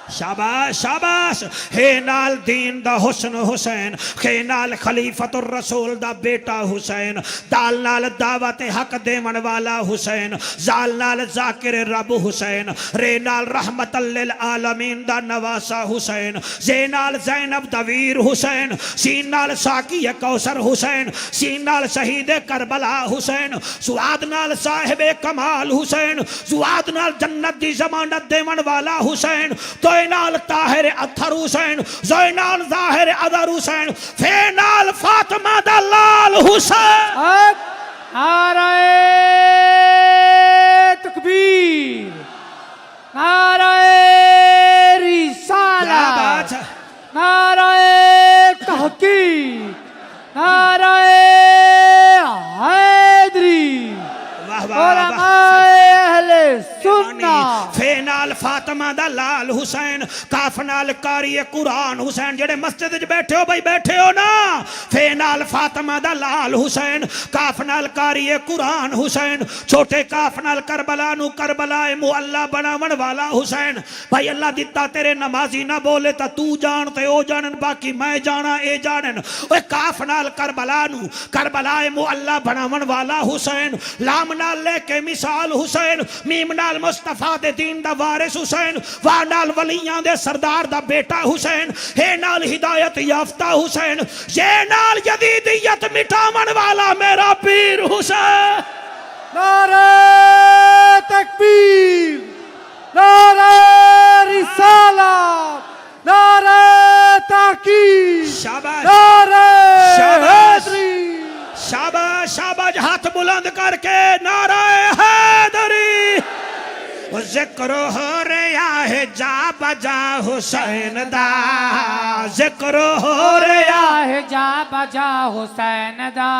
शाबाश शाबाश हे नाल दीन दा हुस्न हुसैन हे नाल खलीफतुर रसूल दा बेटा हुसैन दाल नाल दावत हक देवन वाला हुसैन जाल नाल जाकिर रब हुसैन रे नाल रहमतल लिल आलमीन दा नवासा हुसैन जे नाल ज़ैनब दा वीर हुसैन सीन नाल साकी कौसर हुसैन सीन नाल शहीद करबला हुसैन सुआद नाल साहिब कमाल हुसैन सुआद नाल जन्नत दी जमानत देवन वाला हुसैन तो नाल ताहिर अथर हुसैन ज़ैनाल ज़ाहिर अदर हुसैन फेनाल फातिमा दा लाल हुसैन नारे तकबीर नारे रिसालत नारे तहकीक नारे हैदरी अहले सुन्ना फेनाल फातिमा दा लाल हुसैन काफ नाल कारी कुरान हुसैन जेड़े मस्जिद च बैठे हो भाई बैठे हो ना फेनाल फातिमा दा लाल हुसैन काफ नाल कारी कुरान हुसैन छोटे काफ नाल करबला नु करबलाए मुअल्ला बनावन वाला हुसैन भाई अल्लाह दिता तेरे नमाजी ना बोले ता तू जान ते ओ जानन बाकी मैं जाना ए जानन ओए काफ नाल करबला नु करबलाए मुअल्ला बनावन वाला हुसैन लाम नाल लेके मिसाल हुसैन मीम नाल मुस्तफा दे दीन दा वारिस हुसैन हुसैन, वाह नाल वलियां दे सरदार दा बेटा हुसैन, हे नाल हिदायत याफ्ता हुसैन, ये नाल यजीदियत मिटावन वाला मेरा पीर हुसैन। नारे तकबीर, नारे रिसालत, नारे ताकीद, शाबाश नारे शाबाश हैदरी। शाबाश शाबाश, हाथ बुलंद करके नाराए हैदरी। जिक्र हो रहा है जा बजा हुसैन दा, जिक्र हो रहा है जा बजा हुसैन दा,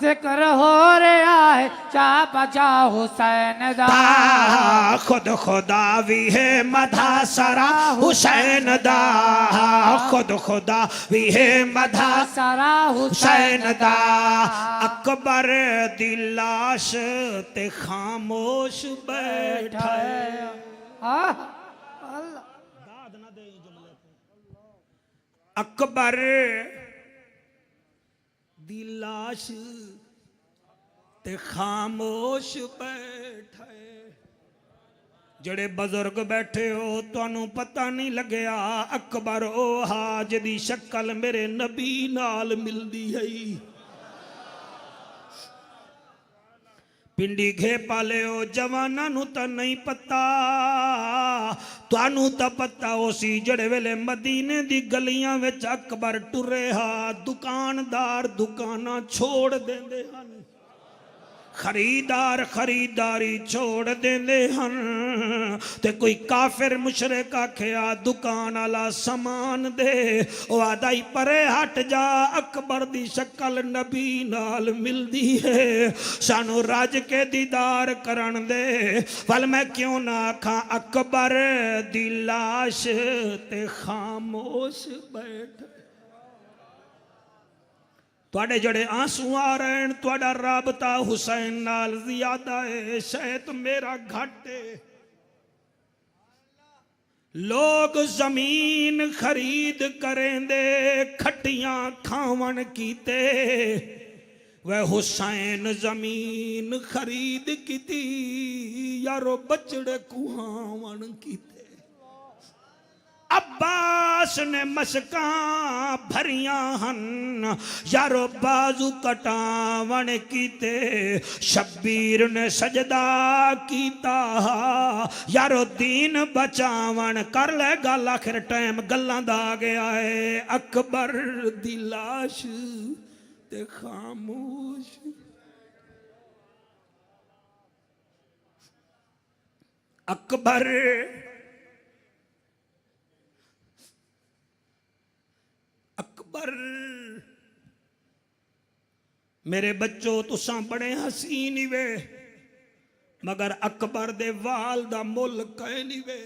जिक्र हो रहा है जा बजा हुसैन दा। खुद खुदा भी है मधा सरा हुसैन दा, खुद खुदा भी है मधा सारा हुसैन दा। अकबर दी लाश ते खामोश बैठा है। अकबर दी लाश ते खामोश बैठे। जड़े बजुर्ग बैठे हो तुहानू पता नहीं लगया, अकबर ओ हा जिहदी शक्ल मेरे नबी नाल मिलदी है। पिंडी घे पाले हो जवाना नू तो नहीं पता, तुहानू तो पता उसी जड़े वेले मदीने दी गलियां विच अकबर टुरे हा, दुकानदार दुकाना छोड़ देंदे हन, खरीदार खरीदारी छोड़ देंदे हन, ते कोई काफिर मुशरिक आखिया दुकान वाला समान दे, ओ आदा ही परे हट जा, अकबर दी शक्ल नबी नाल मिलदी है, सानू राज के दीदार करन दे। वल मैं क्यों ना आखा अकबर दी लाश ते खामोश बैठ। तुहाडे जड़े आंसू आ रहे हैं, तुहाडा राबता हुसैन नाल ज्यादा है, शायद मेरा घट है। लोग जमीन खरीद करेंदे खटियां खावन कीते, वह हुसैन जमीन खरीद कीती यारो बचड़े कुहावन कीते। अब्बास ने मशकां भरियां हन यारो बाजू कटावन कीते, शब्बीर ने सजदा कीता यारो दीन बचावन। कर ले गल आखिर टाइम गल्लां दा आ गया है। अकबर दी लाश ते खामोश। अकबर अकबर मेरे बच्चों तुसा बड़े हसीन ही वे, मगर अकबर दे वाल दा मुल कह नहीं वे।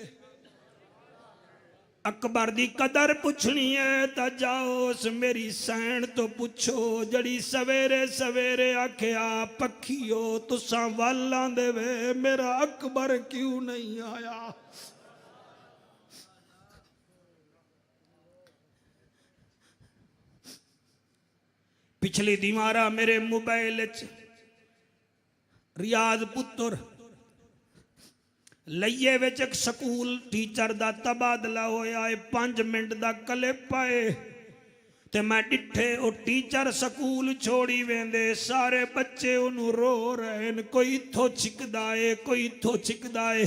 अकबर दी कदर पुछनी है तो जाओ उस मेरी सैन तो पुछो, जड़ी सवेरे सवेरे आखिया पखियो तुसा वालां दे वे, मेरा अकबर क्यों नहीं आया। पिछली दीवारा मेरे मोबाइल रियाज पुत्र लइये विच एक स्कूल टीचर दा तबादला होया है, 5 मिनट दा क्लिप आए ते मैं डिठे ओ टीचर स्कूल छोड़ी वेंदे, सारे बच्चे उन्हों रो रहे हैं, कोई इथों छिकदा है कोई इथों छिकदा है।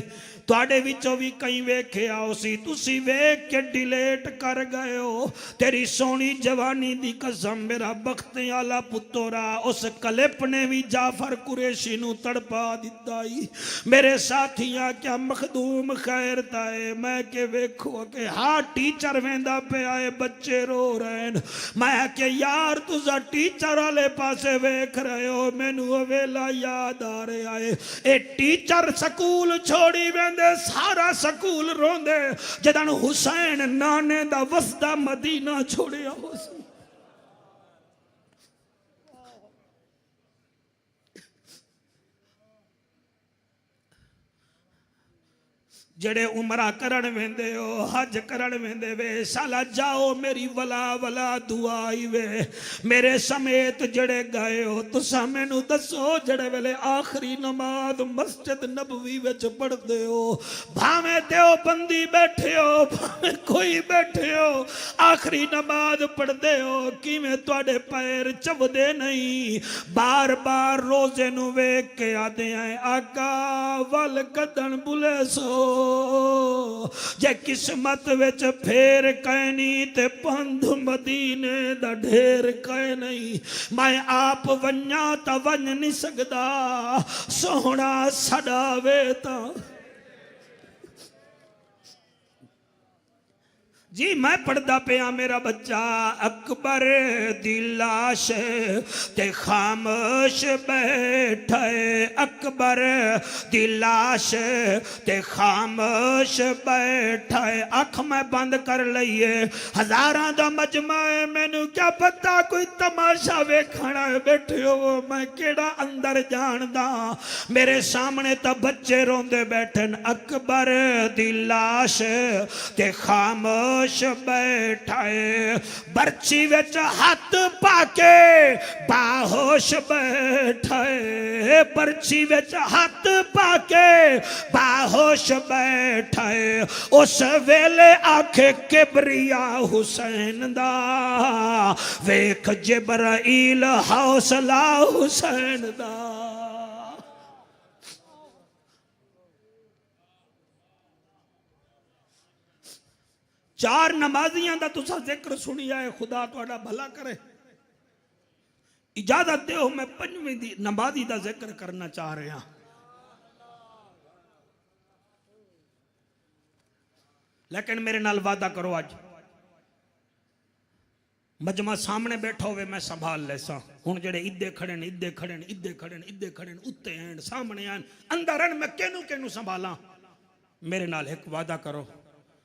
तुहाडे विचों भी कई वेखिया उसी, तुसी वेख के डिलेट कर गए हो। तेरी सोनी जवानी दी कसम मेरा बख्ते आला पुत्रा, उस क्लिप ने भी जाफर कुरैशी नू तड़पा दिता ही। मेरे साथियां क्या मखदूम खैर ताए, मैं के वेखो के हाँ टीचर वेंदा पे आए बच्चे रो रहे हैं। मैं के यार तुसा टीचर वाले पासे वेख रहे हो, मैनू वेला याद आ रहा है। ए टीचर स्कूल छोड़ी वेंदे सारा स्कूल रोंदे जदन हुसैन नाने दा वसदा मदीना छोड़िया हो सी। जड़े उमरा करन वेंदे हो हज करन वेंदे वे साला जाओ मेरी वला वला दुआ आई वे मेरे समेत जड़े गए हो तुसा मैनू दसो जड़े वेले आखिरी नमाज मस्जिद नबवी विच पढ़दे हो भावें देवबंदी बैठे हो भावें कोई बैठे हो आखिरी नमाज पढ़दे हो किवें तुहाडे पैर चवदे नहीं बार बार रोजे नू वेख के आदे आए आका वल कदन बुले सो जे किस्मत विच फेर कहनी ते पंध मदीने दा ढेर कह नहीं मैं आप वन्या ता वन नहीं सकदा सोहना सदावे ता जी मैं पढ़दा पिया मेरा बच्चा अकबर दी लाश ते खामोश बैठे अकबर दी लाश ते खामोश बैठे अख मैं बंद कर लईए हजारां दा मजमा है मैनू क्या पता कोई तमाशा वेखना बैठे हो मैं केड़ा अंदर जानदा मेरे सामने तो बच्चे रोंदे बैठन अकबर दी लाश ते खामोश बैठाए बर्ची विच हाथ पाके बाहोश बैठाए बर्ची विच हाथ पाके बाहोश बैठाए उस वेले आखे किबरिया हुसैन दा वेख जिब्राइल हौसला हुसैन दा चार नमाजियां दा तुसा जिक्र सुनिया है खुदा तुहाडा भला करे इजाजत दो मैं पंजवीं दी नमाजी दा जिक्र करना चाह रहा लेकिन मेरे नाल वादा करो अज मजमा सामने बैठा होवे मैं संभाल लेसा हुण जेड़े इद्दे खड़े ने इद्दे खड़े ने इद्दे खड़े ने इद्दे खड़े ने उत्ते हैं सामने आन अंदर आन मैं केनू केनू संभाला मेरे नाल एक वादा करो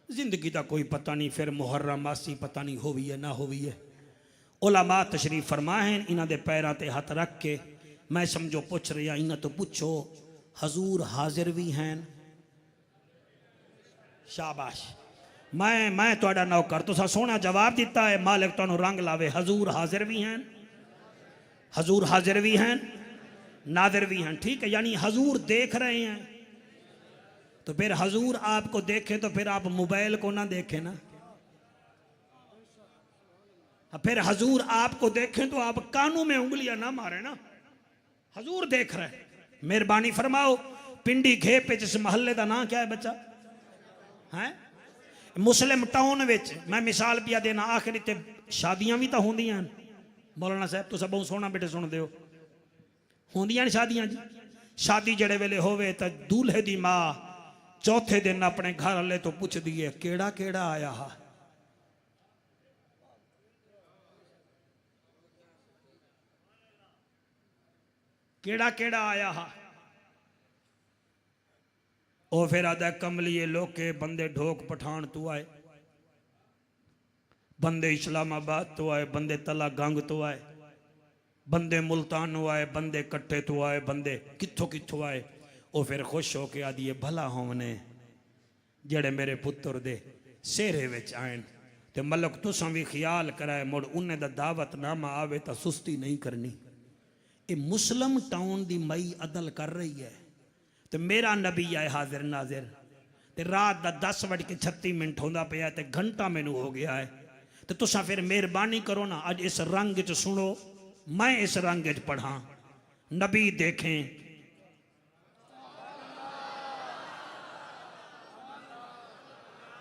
जिंदगी का कोई पता नहीं फिर मुहर्रम मासी पता नहीं होवी है ना होवी है उलमा तशरीफ फरमा है इन्हां दे पैरां ते हथ रख के मैं समझो पुछ रहा इन्हां तो पुछो हजूर हाजिर भी हैं शाबाश मैं तुहाडा नौकर तुसा सोहना जवाब दिता है मालिक तुहानू रंग लावे हजूर हाजिर भी हैं हजूर हाजिर भी हैं नादिर भी हैं ठीक है यानी हजूर देख रहे हैं तो फिर हजूर आपको देखे तो फिर आप मोबाइल को ना देखें ना फिर हजूर आपको देखें तो आप कानों में उंगलियां ना मारे ना हजूर देख रहे मेहरबानी फरमाओ पिंडी घेप जिस महल्ले का नाम क्या है बच्चा है मुस्लिम टाउन विच मैं मिसाल पिया देना आखिर इतने शादियां भी तो होंदियां मौलाना साहब तुम बहुत सोहना बेटे सुनते हो होंदियां शादियां जी शादी जड़े वेले होवे तो दूल्हे दी मां चौथे दिन अपने घर वाले तो पूछदी है केड़ा केड़ा आया हा केड़ा केड़ा आया हा ओ फिर आदा कमलिए लोके बंदे ढोक पठान तो आए बंदे इस्लामाबाद तो आए बंदे तला गंग तो आए बंदे मुल्तान तो आए बंदे कट्टे तो आए बंदे कित्थों कित्थों आए वो फिर खुश होके आदि भला होने जड़े मेरे पुत्र दे सेहरे विच आए ते मलक तुसा भी ख्याल कराए मुड़ उन्हें दा दावत नामा आवे तो सुस्ती नहीं करनी ये मुस्लिम टाउन दी मई अदल कर रही है तो मेरा नबी आए हाजिर नाजिर ते रात दा 10:36 होंदा पिया ते घंटा मैनू हो गया है तो तुसा फिर मेहरबानी करो ना अज इस रंग च सुनो मैं इस रंग च पढ़ा नबी देखें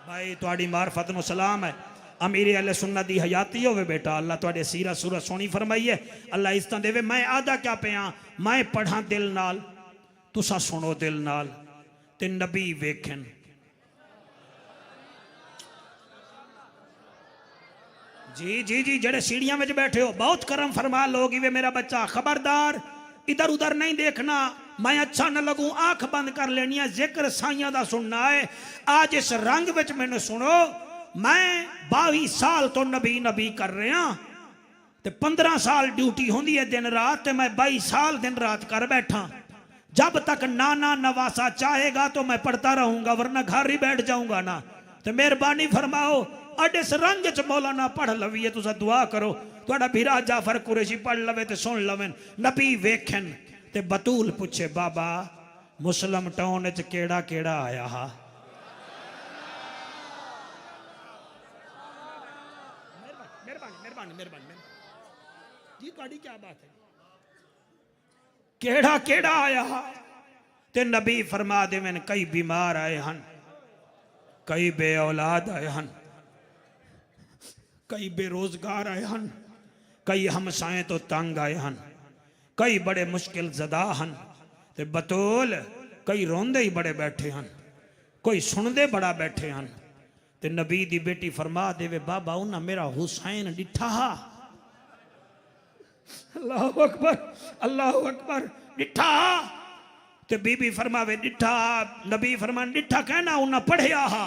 भाई तुहाडी मार्फत नो सलाम है अमीरे अहले सुन्नत दी हयाती होवे बेटा अल्लाह तुहाडे सीरत सूरत सोनी फरमाई है अल्लाह इज्जत देवे मैं आदा क्या पिया मैं पढ़ा दिल नाल तुसा सुनो दिल नाल ते नबी वेखन जी जी जी जड़े सीढ़ियां में बैठे हो बहुत करम फरमा लोग वे मेरा बच्चा खबरदार इधर उधर नहीं देखना मैं अच्छा न लगूं आंख बंद कर लेनी है जिक्र साइया दा सुनना है आज इस रंग विच मैनू सुनो मैं 22 साल तो नबी नबी कर रहा ते 15 साल ड्यूटी होंदी है दिन रात ते मैं 22 साल दिन रात कर बैठा जब तक नाना नवासा चाहेगा तो मैं पढ़ता रहूंगा, वरना घर ही बैठ जाऊंगा ना। तो मेहरबानी फरमाओ अडे इस रंग च मौलाना पढ़ लवीए, तुसा दुआ करो थोड़ा भीरा जाफर कुरैशी पढ़ लवे ते सुन लवेन। नबी वेखन ते बतूल पूछे बाबा मुस्लिम टाउन च केड़ा केड़ा आया हा? मेहरबानी मेहरबानी मेहरबानी जी, ਤੁਹਾਡੀ क्या बात है? केड़ा केड़ा आया हा? ते नबी फरमा देवन कई बीमार आए हन, कई बे औलाद आए हन, कई बेरोजगार आए हन, कई हमसाए तो तंग आए हन, कई बड़े मुश्किल ज़दा हन। ते बतौल कई रोंदे ही बड़े बैठे हन, कोई सुनदे बड़ा बैठे हन। ते नबी दी बेटी फरमा देवे बाबा उन्हें मेरा हुसैन डिठा हा। अल्लाह अकबर अल्लाह अकबर, डिठा। ते बीबी फरमावे डिठा, नबी फरमान डिठा कहना उन्हें पढ़िया हा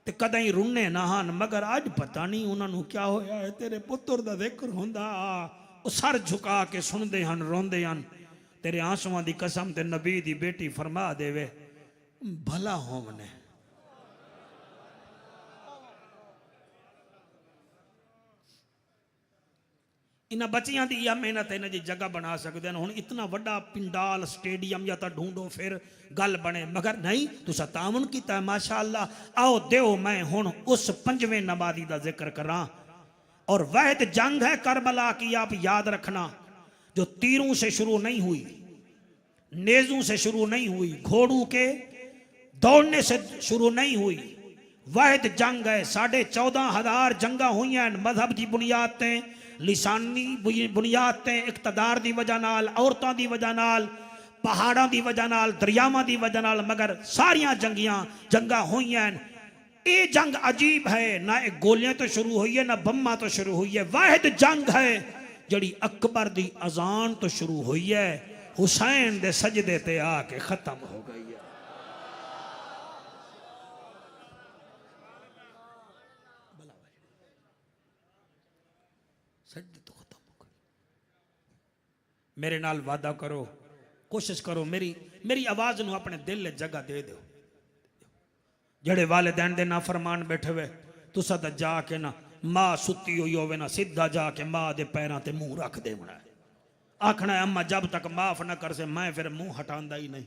ते कदई रुन्ने ना हन, मगर अज पता नहीं उन्होंने क्या होया है, तेरे पुत्र दा जिक्र हुंदा वो सर झुका के सुनते हन, रोंदे हन। तेरे आंसुआं दी कसम। ते नबी दी बेटी फरमा देवे भला होवने। इन्हां बच्चियां दी या मेहनत इन्हां जी जगह बना सकते हैं। हुण इतना वड्डा पिंडाल स्टेडियम या तो ढूंढो फिर गल बने, मगर नहीं तुसा तावन कीता माशाअल्लाह। आओ देओ मैं हुण उस 5वें नमाजी का जिक्र करा। और वहद जंग है करबला की, आप याद रखना, जो तीरों से शुरू नहीं हुई, नेजों से शुरू नहीं हुई, घोड़ों के दौड़ने से शुरू नहीं हुई। वहद जंग है। 14,500 जंगा हुई हैं मजहब की बुनियाद ते, लिसानी बुनियाद ते, इकतदार की वजह नाल, औरतों की वजह नाल, पहाड़ों की वजह नाल, दरियावां की वजह नाल, मगर सारिया जंगा हुई हैं। ये जंग अजीब है, ना एक गोलियां तो शुरू हुई है ना बम्मा तो शुरू हुई है। वाहिद जंग है जड़ी अकबर दी अजान तो शुरू हुई है, हुसैन दे सजदे ते आके खत्म हो गई है। सजदे तो खत्म हो गई। मेरे नाल वादा करो, कोशिश करो मेरी आवाज नू अपने दिल में जगह दे दो। जड़े वालिदैन दे नाफरमान बैठे हुए, तुसा तो जाके ना मां सुती हुई होवे ना सीधा जाके मां दे पैरों ते मुंह रख देना, आखना है अम्मा जब तक माफ ना कर से मैं फिर मुंह हटांदा ही नहीं।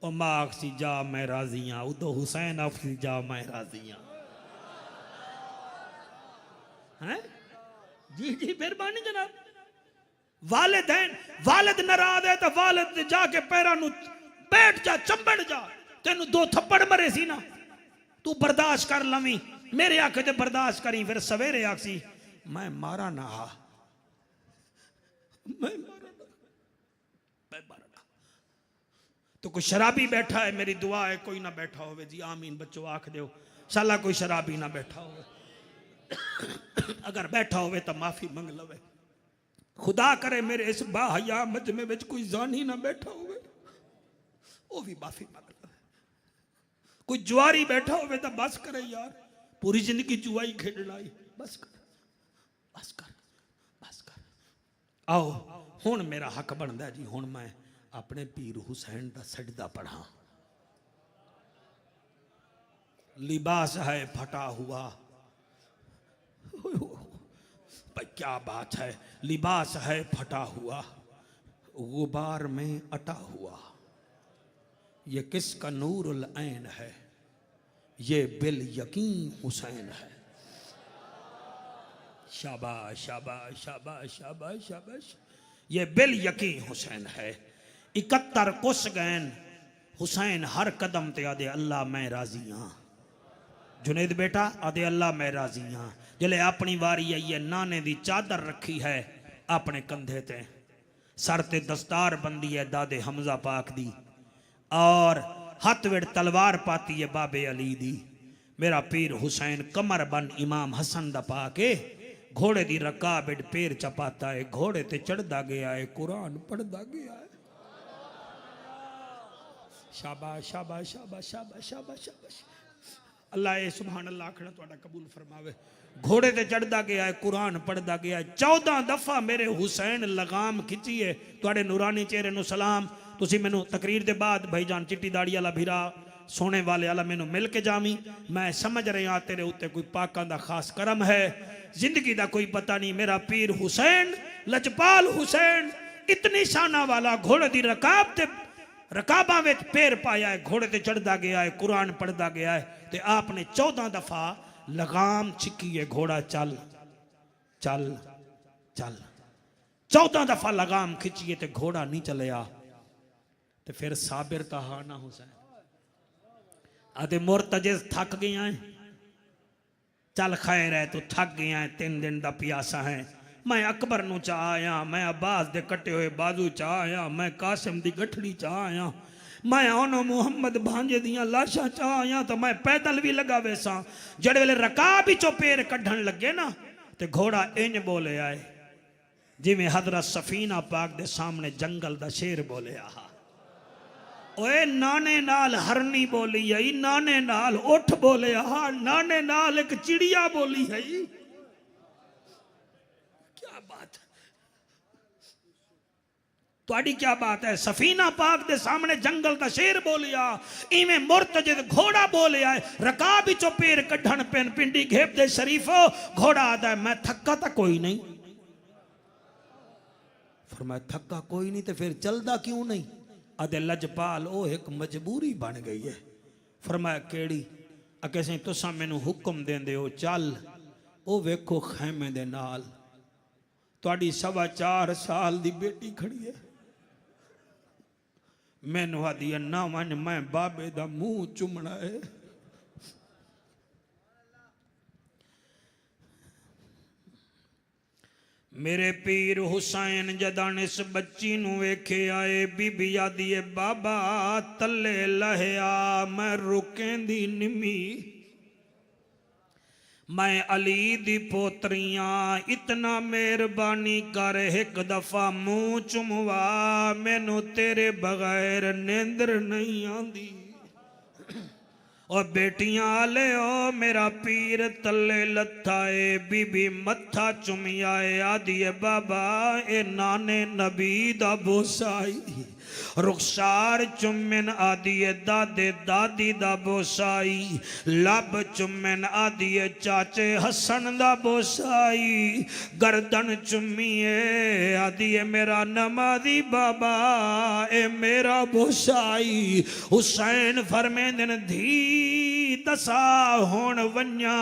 ओ मां आखसी जा मैं राजी हाँ, उदो हुसैन आखसी जा मैं राजी हाँ। हैं जी जी मेहरबानी जनाब। वालिद नाराज है तो वालिद जाके पैरों नू बैठ जा, चंबड़ जा, तेनू 2 थप्पड़ मरे सी ना, तू बर्दाश्त कर लवी। मेरे आखे ते बर्दाश्त करी, फिर सवेरे आखसी मैं मारा ना हा, मैं मारा ना। तो कोई शराबी बैठा है, मेरी दुआ है कोई ना बैठा होवे जी, आमीन बच्चों आख दो। साला कोई शराबी ना बैठा होवे, अगर बैठा होवे तो माफी मंग लवे। खुदा करे मेरे इस बाहया मजमे विच कोई जानी ना बैठा होवे, वो भी माफी मंग लवे। कोई जुआरी बैठा होवे तो बस करे यार, पूरी जिंदगी जुआई खेडना ही, बस कर बस कर बस कर। आओ हुण मेरा हक बनता जी, हुण मैं अपने पीर हुसैन का सजदा पढ़ा। लिबास है फटा हुआ, भाई क्या बात है, लिबास है फटा हुआ, गुबार में अटा हुआ, ये किसका नूरुल ऐन है, ये बिल यकीन हुसैन है। शाबाश शाबाश शाबाश शाबाश शाबाश, ये बिल यकीन हुसैन है। 71 कुस गैन हुसैन हर कदम ते आदे अल्लाह मैं राजी हाँ। जुनेद बेटा आदे अल्लाह मैं राजी हाँ। जले अपनी वारी आई है, नाने दी चादर रखी है अपने कंधे ते, सर ते दस्तार बंदी है दादे हमजा पाक दी, और हथ विड़ तलवार पाती है बाबे अली दी। मेरा पीर हुसैन कमर बन इमाम हसन दा पाके, घोड़े दी रका बिड़ पैर चपाता है, घोड़े ते चढ़दा गया है, कुरान पढ़दा गया है। शाबाश शाबाश शाबाश शाबाश शाबाश शाबाश। अल्लाह ए सुभान अल्लाह आखना तुहाडा कबूल फरमावे। घोड़े ते चढ़दा गया है, कुरान पढ़दा गया है। 14 दफा मेरे हुसैन लगाम खिंची है, तुहाडे नूरानी चेहरे नु सलाम। तुसी मैनू तकरीर दे बाद भाईजान चिट्टी दाड़ी वाला भीरा सोने वाले वाला मैनू मिल के जामी। मैं समझ रहा तेरे उत्ते कोई पाकां दा खास करम है, जिंदगी दा कोई पता नहीं। मेरा पीर हुसैन लजपाल हुसैन इतनी शाना वाला घोड़े दी रकाबां विच पैर पाया है, घोड़े ते चढ़दा गया है, कुरान पढ़दा गया है। ते आपने 14 दफा लगाम छिकी है, घोड़ा चल चल चल। 14 दफा लगाम खिंचिए ते घोड़ा नहीं चलिया। ते फिर साबिर कहा ना हुसैन आते मुर्तजिज थक गया है, चल खैर है तू थक गया है, 3 दिन दा प्यासा है। मैं अकबर नू चा आया, मैं अब्बास दे कटे हुए बाजू चा आया, मैं कासिम दी गठड़ी चा आया, मैं ओनो मुहम्मद भांजे दियां लाशां चा आया। तो मैं पैदल भी लगा वैसा जड़े वेले रकाब ही चो पैर कढ़न लगे ना ते घोड़ा इंज बोले आए जिवें हजरत सफीना पाक दे सामने जंगल दा शेर बोले आ। ओए नाने नाल हरनी बोली आई, नाने नाल उठ बोले आ, नाने नाल एक चिड़िया बोली है। क्या बात है, तुहाडी क्या बात है। सफीना पाक दे सामने जंगल दा शेर बोलिया, इवें मुर्तजिद घोड़ा बोलिया, रकाब चो पैर कढ़न पेन पिंडी घेप दे शरीफो। घोड़ा आदा है मैं थका तो कोई नहीं। फरमाया थका कोई नहीं तो फिर चलदा क्यों नहीं। आदे लजपाल ओ एक मजबूरी बन गई है। फरमाया केड़ी। अकेसे तुसा मैनू हुक्म देंदे हो चल ओ वेखो खैमे दे नाल तुहाडी 4.25 साल दी बेटी खड़ी है। मैनू आदि ना मन मैं बाबे दा मुंह चुमना है। मेरे पीर हुसैन जदान इस बच्ची नू वेखे आए, बीबी आदि है बाबा तले लहया मैं रुकेंदी निमी, मैं अली दी पोतरियां इतना मेहरबानी कर एक दफा मुंह चुमवा, मैनू तेरे बगैर नींदर नहीं आंदी। और बेटियां आले ओ मेरा पीर तले लथाए, बीबी मत्था चुमियाए आदि बाबा ए नाने नबी दा बोसाई, रुखसार चुम्मन आदि दादे दादी दा बोसाई, लब चुम्मन आदि चाचे हसन दा बोसाई, गर्दन चुम्मीए आदि मेरा नमाजी बाबा ए मेरा बोसाई। हुसैन फरमेंदन धी दसा होन वन्या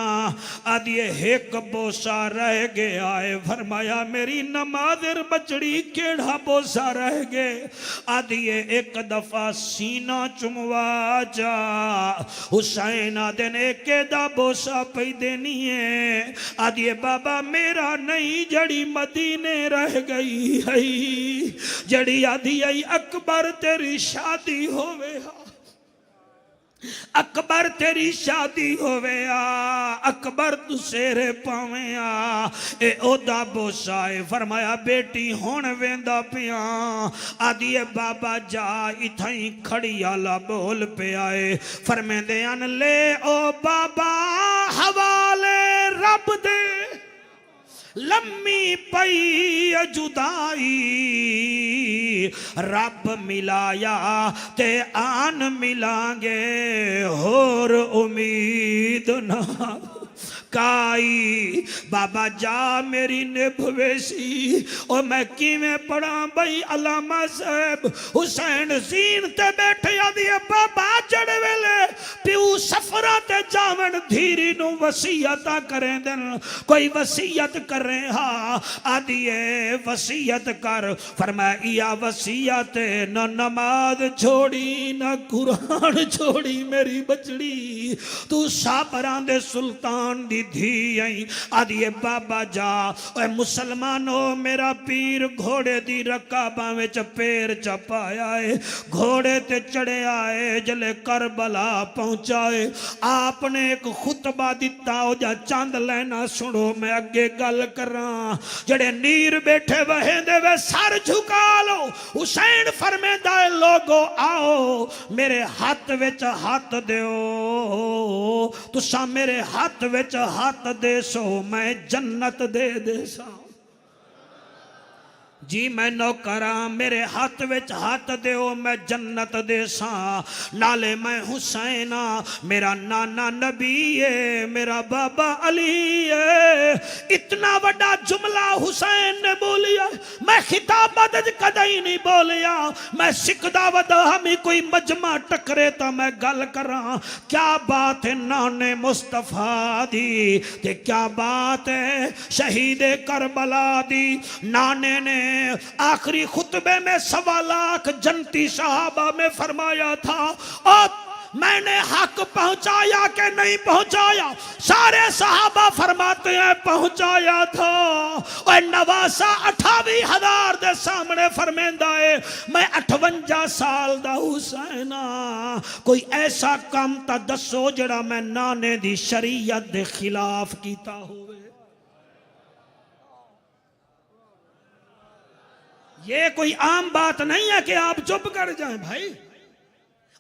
आदि एक बोसा रह गया है। फरमाया मेरी नमाज़र बचड़ी केड़ा बोसा रह गए आदि एक दफा सीना चुमवा जा। हुसैन आदि ने केदा बोसा पई देनी है आदि बाबा मेरा नहीं जड़ी मदीने रह गई है, जड़ी आदि आई अकबर तेरी शादी होवे, अकबर तेरी शादी होवे आ, अकबर तू शेरे पावे आ ए ओदा बोसा है। फरमाया बेटी हुण वेंदा पिया आदि बाबा जा इथाई खड़ी आला बोल पे आए। फरमेंदे अन ले ओ बाबा हवाले रब दे लम्मी पई जुदाई, रब मिलाया ते आन मिलांगे होर उम्मीद ना काई। बाबा जा मेरी निभवेसी और मैं किवें पढ़ा बई अलामा साहब हुसैन सीन ते बैठे आदि बाबा जड़े वेले प्यू सफरा ते जावन धीरी नु वसीयता करें दिन कोई वसीयत करे हा आदि वसीयत कर। फरमाया वसीयत न नमाज छोड़ी न कुरान छोड़ी मेरी बचड़ी, तू साबरां दे सुल्तान दी धी आई आदि बाबा जा। ओए मुसलमानों मेरा पीर घोड़े दी रकाबां विच पैर चपाया है, घोड़े ते चढ़े आए जले करबला पहुंचाए। आपने एक खुतबा दिता ओदा चंद लेना सुनो मैं अगे गल करा। जड़े नीर बैठे वहेंदे वे सर झुका लो। हुसैन फरमांदा है लोगो आओ मेरे हाथ विच हाथ दियो, तुसा मेरे हाथ विच हाथ दे सो मैं जन्नत दे दे सा। जी मैं नौकरा मेरे हाथ विच हाथ दिओ मैं जन्नत देसा नाले मैं हुसैना मेरा नाना नबी है मेरा बाबा अली है। इतना बड़ा जुमला हुसैन ने बोलिया मैं खिताबत कदई नहीं बोलिया। मैं सिखदा वदा हमें कोई मजमा टकरे तो मैं गल करा क्या बात है नाने मुस्तफा दी ते क्या बात है शहीद करबला दी। नाने ने आखिरी खुतबे में 1.25 लाख जनती सहाबा में फरमाया था और मैंने हक पहुंचाया कि नहीं पहुंचाया। सारे सहाबा फरमाते हैं पहुंचाया था। और नवासा 28,000 दे सामने फरमेंदा है मैं 58 साल दा हुसैना कोई ऐसा काम ता दसो जड़ा मैं नाने दी शरीयत दे खिलाफ कीता होवे। ये कोई आम बात नहीं है कि आप चुप कर जाएं भाई।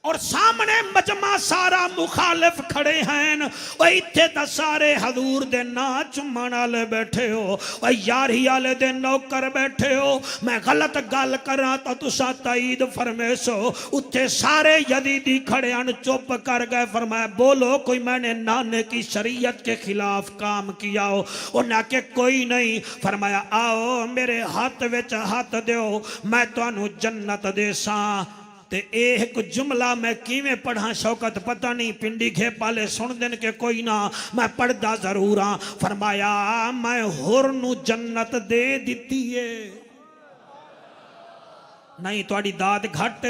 और सामने मजमा सारा मुखालिफ खड़े हैं और इत्थे तो सारे हजूर दे ना चुमन वाले बैठे हो और यारी वाले दे नौकर बैठे हो। मैं गलत गल करा तो तुसा तईद फरमेसो। उत्थे सारे यजीदी खड़े हैं चुप कर गए। फरमाया बोलो कोई मैंने नाने की शरीयत के खिलाफ काम किया हो। उन्हें के कोई नहीं। फरमाया आओ मेरे हाथ विच हाथ दो मैं तुहानू जन्नत देसा। ते एक जुमला मैं किवें पढ़ा शौकत पता नहीं पिंडी घेप वाले सुन देन के कोई ना मैं पढ़दा जरूर हाँ। फरमाया मैं होर नू जन्नत दे दिती है नहीं थोड़ी दाद घट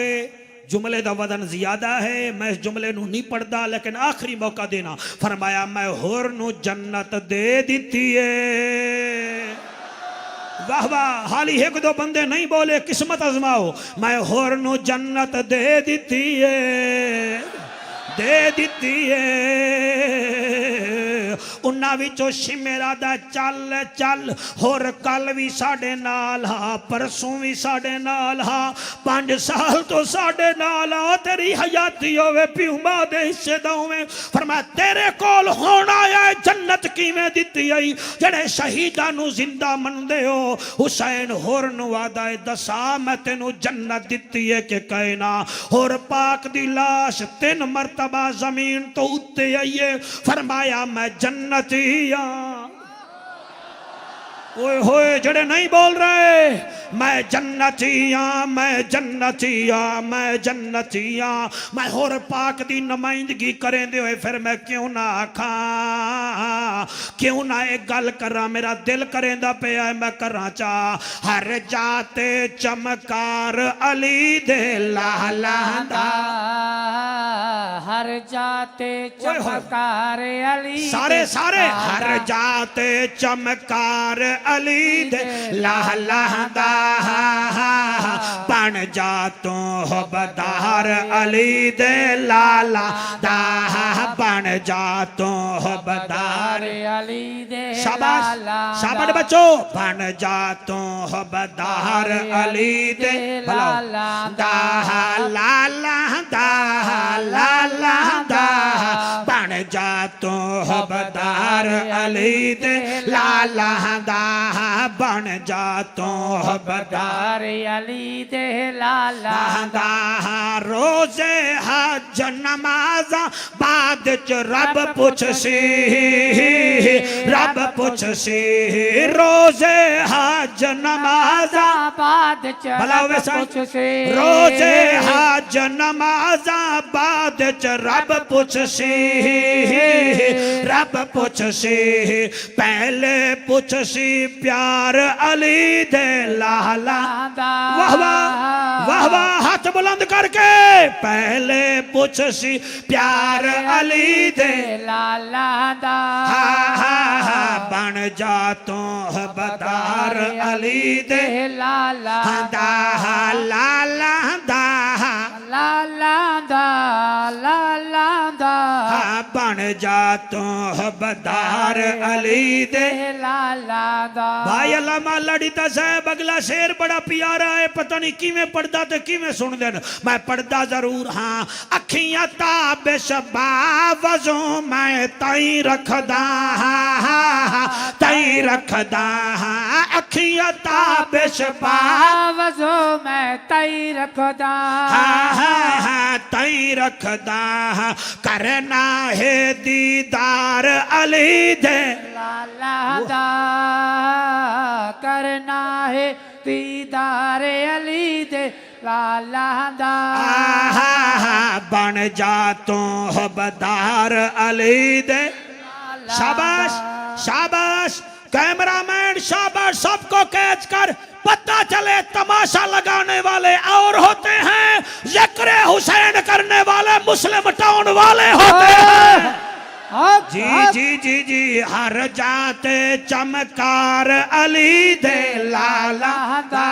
जुमले दा वजन ज्यादा है मैं इस जुमले नू नहीं पढ़दा लेकिन आखिरी मौका देना। फरमाया मैं होर नू जन्नत दे दिती है। वाह वाह हाली एक दो बंदे नहीं बोले किस्मत आजमाओ। मैं होर नू जन्नत दे दिती है दे दिती है। उन्हां विचों शिमेरा दा चल चल होर कल भी साडे नाल हा परसों भी साडे नाल हा 5 साल तो साडे नाल हा तेरी हयाती होवे पिउमा दे हिस्से दा होवे। फरमाया तेरे कोल होना है जन्नत किवें दित्ती आई जेड़े शहीदां नू जिंदा मनदे हो। हुसैन होर नू वादा है दसा मैं तेनू जन्नत दित्ती है कि कहना। होर पाक दी लाश 3 मरतबा जमीन तो उत्ते आई है। फरमाया मैं जन्नतिया। ओए होए जड़े नहीं बोल रहे मैं जन्नतिया मैं जन्नतिया मैं जन्नतिया। मैं होर पाक दी नुमाइंदगी करें दे होए फिर मैं क्यों ना आखा क्यों ना एक गल करा मेरा दिल करेंदा पिया मैं करा चा। हर जाते चमकार अली दे लाला दा हर जाते चमकार अली सारे सारे हर जाते चमकार अली दे लाला दा बन जा तू हबदार अली दे लाला दा बन जा तू हबदार अली दे शाबाश शाबाश बच्चों बन जा तू हबदार अली दे लाला दा लाला दा लाला दा बन जा तू हबदार अली दे लाला दा बन जा तू हबदार अली दे लाला दा। रोजे हज नमाजा बाद च रब पुछसी रब पुछसी रोजे हज नमाजा बाद च भला पुछसी रोजे हज नमाजा बाद च रब पुछसी रब पुछसी पहले पुछसी प्यार अली दे लाला। वाह वाह वाह वाह हाथ बुलंद करके पहले पुछसी प्यार अली दे लाला दा बन जा तू हबदार अली दे लाला दा लाला दा लाला दा लाला दा बन जा तू हबदार अली दे लाला दा। भाई अल्लामा लड़ीता साहब अगला शेर बड़ा प्यारा है पता नहीं किवें पढ़दा ते किवें सुन देन मैं पढ़दा जरूर हाँ। अखियां ताबिश बावजों मैं तई रखदा तई रखदा अखियां ताबिश पा वजो मैं तई रखदा तई रखदा करना है दीदार अली दे लाला दा करना है दीदार अली दे लाला दा बन जा तू हबदार अली दे शाबाश शाबाश कैमरामैन शाबाश सबको कैच कर पता चले तमाशा लगाने वाले और होते हैं जिक्र हुसैन करने वाले मुस्लिम टाउन वाले होते हैं जी जी जी जी हर जाते चमकार अली दे लाला दा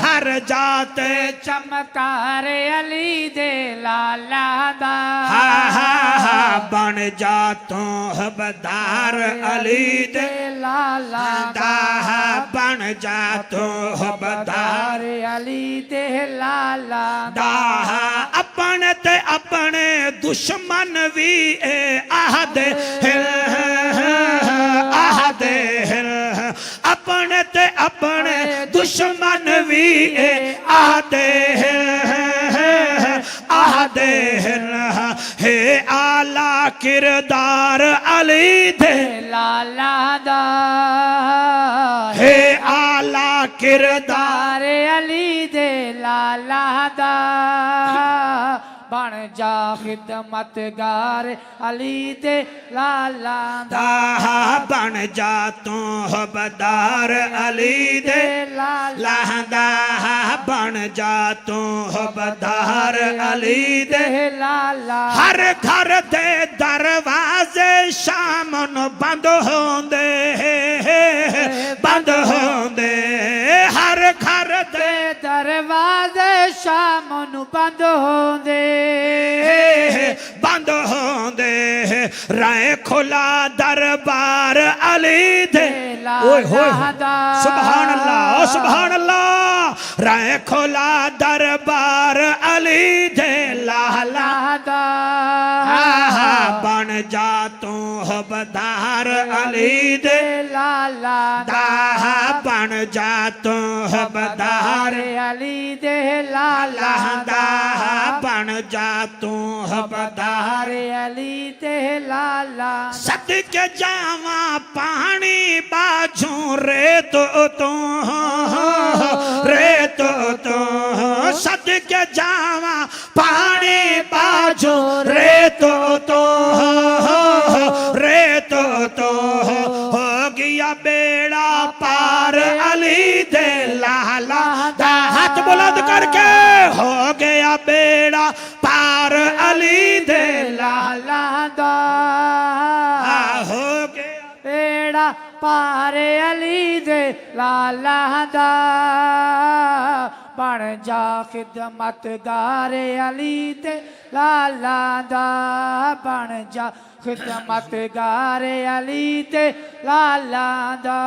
हर जाते चमकार अली दे लाला दा बन जा तू हबदार अली दे लाला दा बन जा तू हबदार अली दे लाला दा अपने ते अपने दुश्मन भी आहदे अपने ते अपने दुश्मन भी आहदे हे आला किरदार अली दे लाला दा हे आला किरदार अली दे लाला दा बन जा खिदमतगार अली दे लाला दा बन जा तू हबदार अली दे लाला दा बन जा तू हबदार अली दे लाला हर घर दे दरवाजे शाम नूं बंद होंदे हर घर दे दरवाजे शाम नूं बंद होंदे राय खुला दरबार अली दे सुभान अल्लाह राय खुला दरबार अली दे लाला दा बन जा तू हबदार अली दे लाला दा बन जा तू हबदार अली दे लाला दा बन जा तू हबदार अली दे लाला सदके जावा पानी बाजू रे तो सदके जावा पानी बाजू रे तो हो गया बेड़ा पार अली दे लाला दा हाथ बुलंद करके हो गया बेड़ा पार अली दे लाला दा हो गया बेड़ा पार अली दे लाला दा बन जा खिदमतगार अली दे लाला दा बन जा खिदमतगार अली दे लाला दा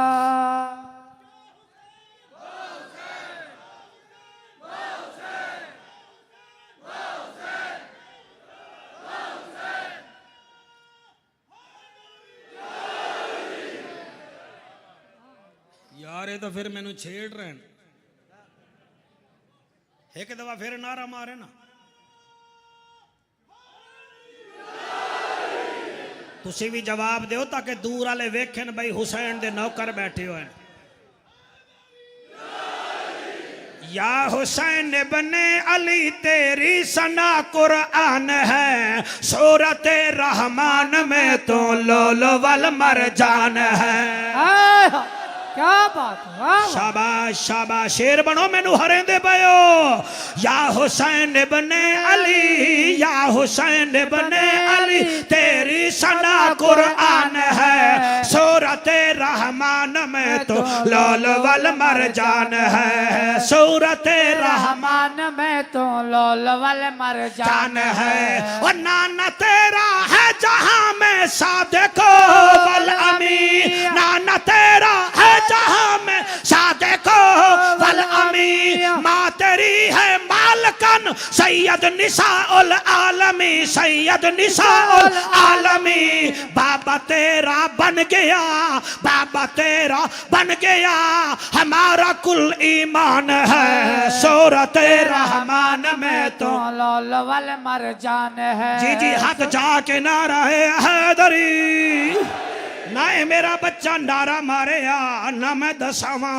यार ये तो फिर मैनू छेड़ रहे हैं एक दफा फिर नारा मारे ना तुसी भी जवाब दो ताकि दूर वाले वेखन भाई हुसैन दे नौकर बैठे हुए हैं या हुसैन बने अली तेरी सना कुरान है सूरत रहमान में तो लोलो वल मरजान है क्या बात है शाबाश शाबाश शेर बनो मैनू हरेंदे पयो या हुसैन बने अली या हुसैन बने अली तेरी सना कुरान है सूरत रहमान में तो लोल वल मरजान है सूरत रहमान में तो लोल वल मरजान है और नाना तेरा है जहां में सादिको वल अमी नाना तेरा है जहां में सादिको वल अमी माँ तेरी है मालकन सैयद निसाउल आलमी, सैयद निसाउल आलमी। बाबा तेरा बन गया, बाबा तेरा बन गया, हमारा कुल ईमान है सूरत रहमान में तो लौल वल मरजान है। जी जी हाथ जाके नारा है हैदरी, ना मेरा बच्चा नारा मारे आ ना मैं दसावा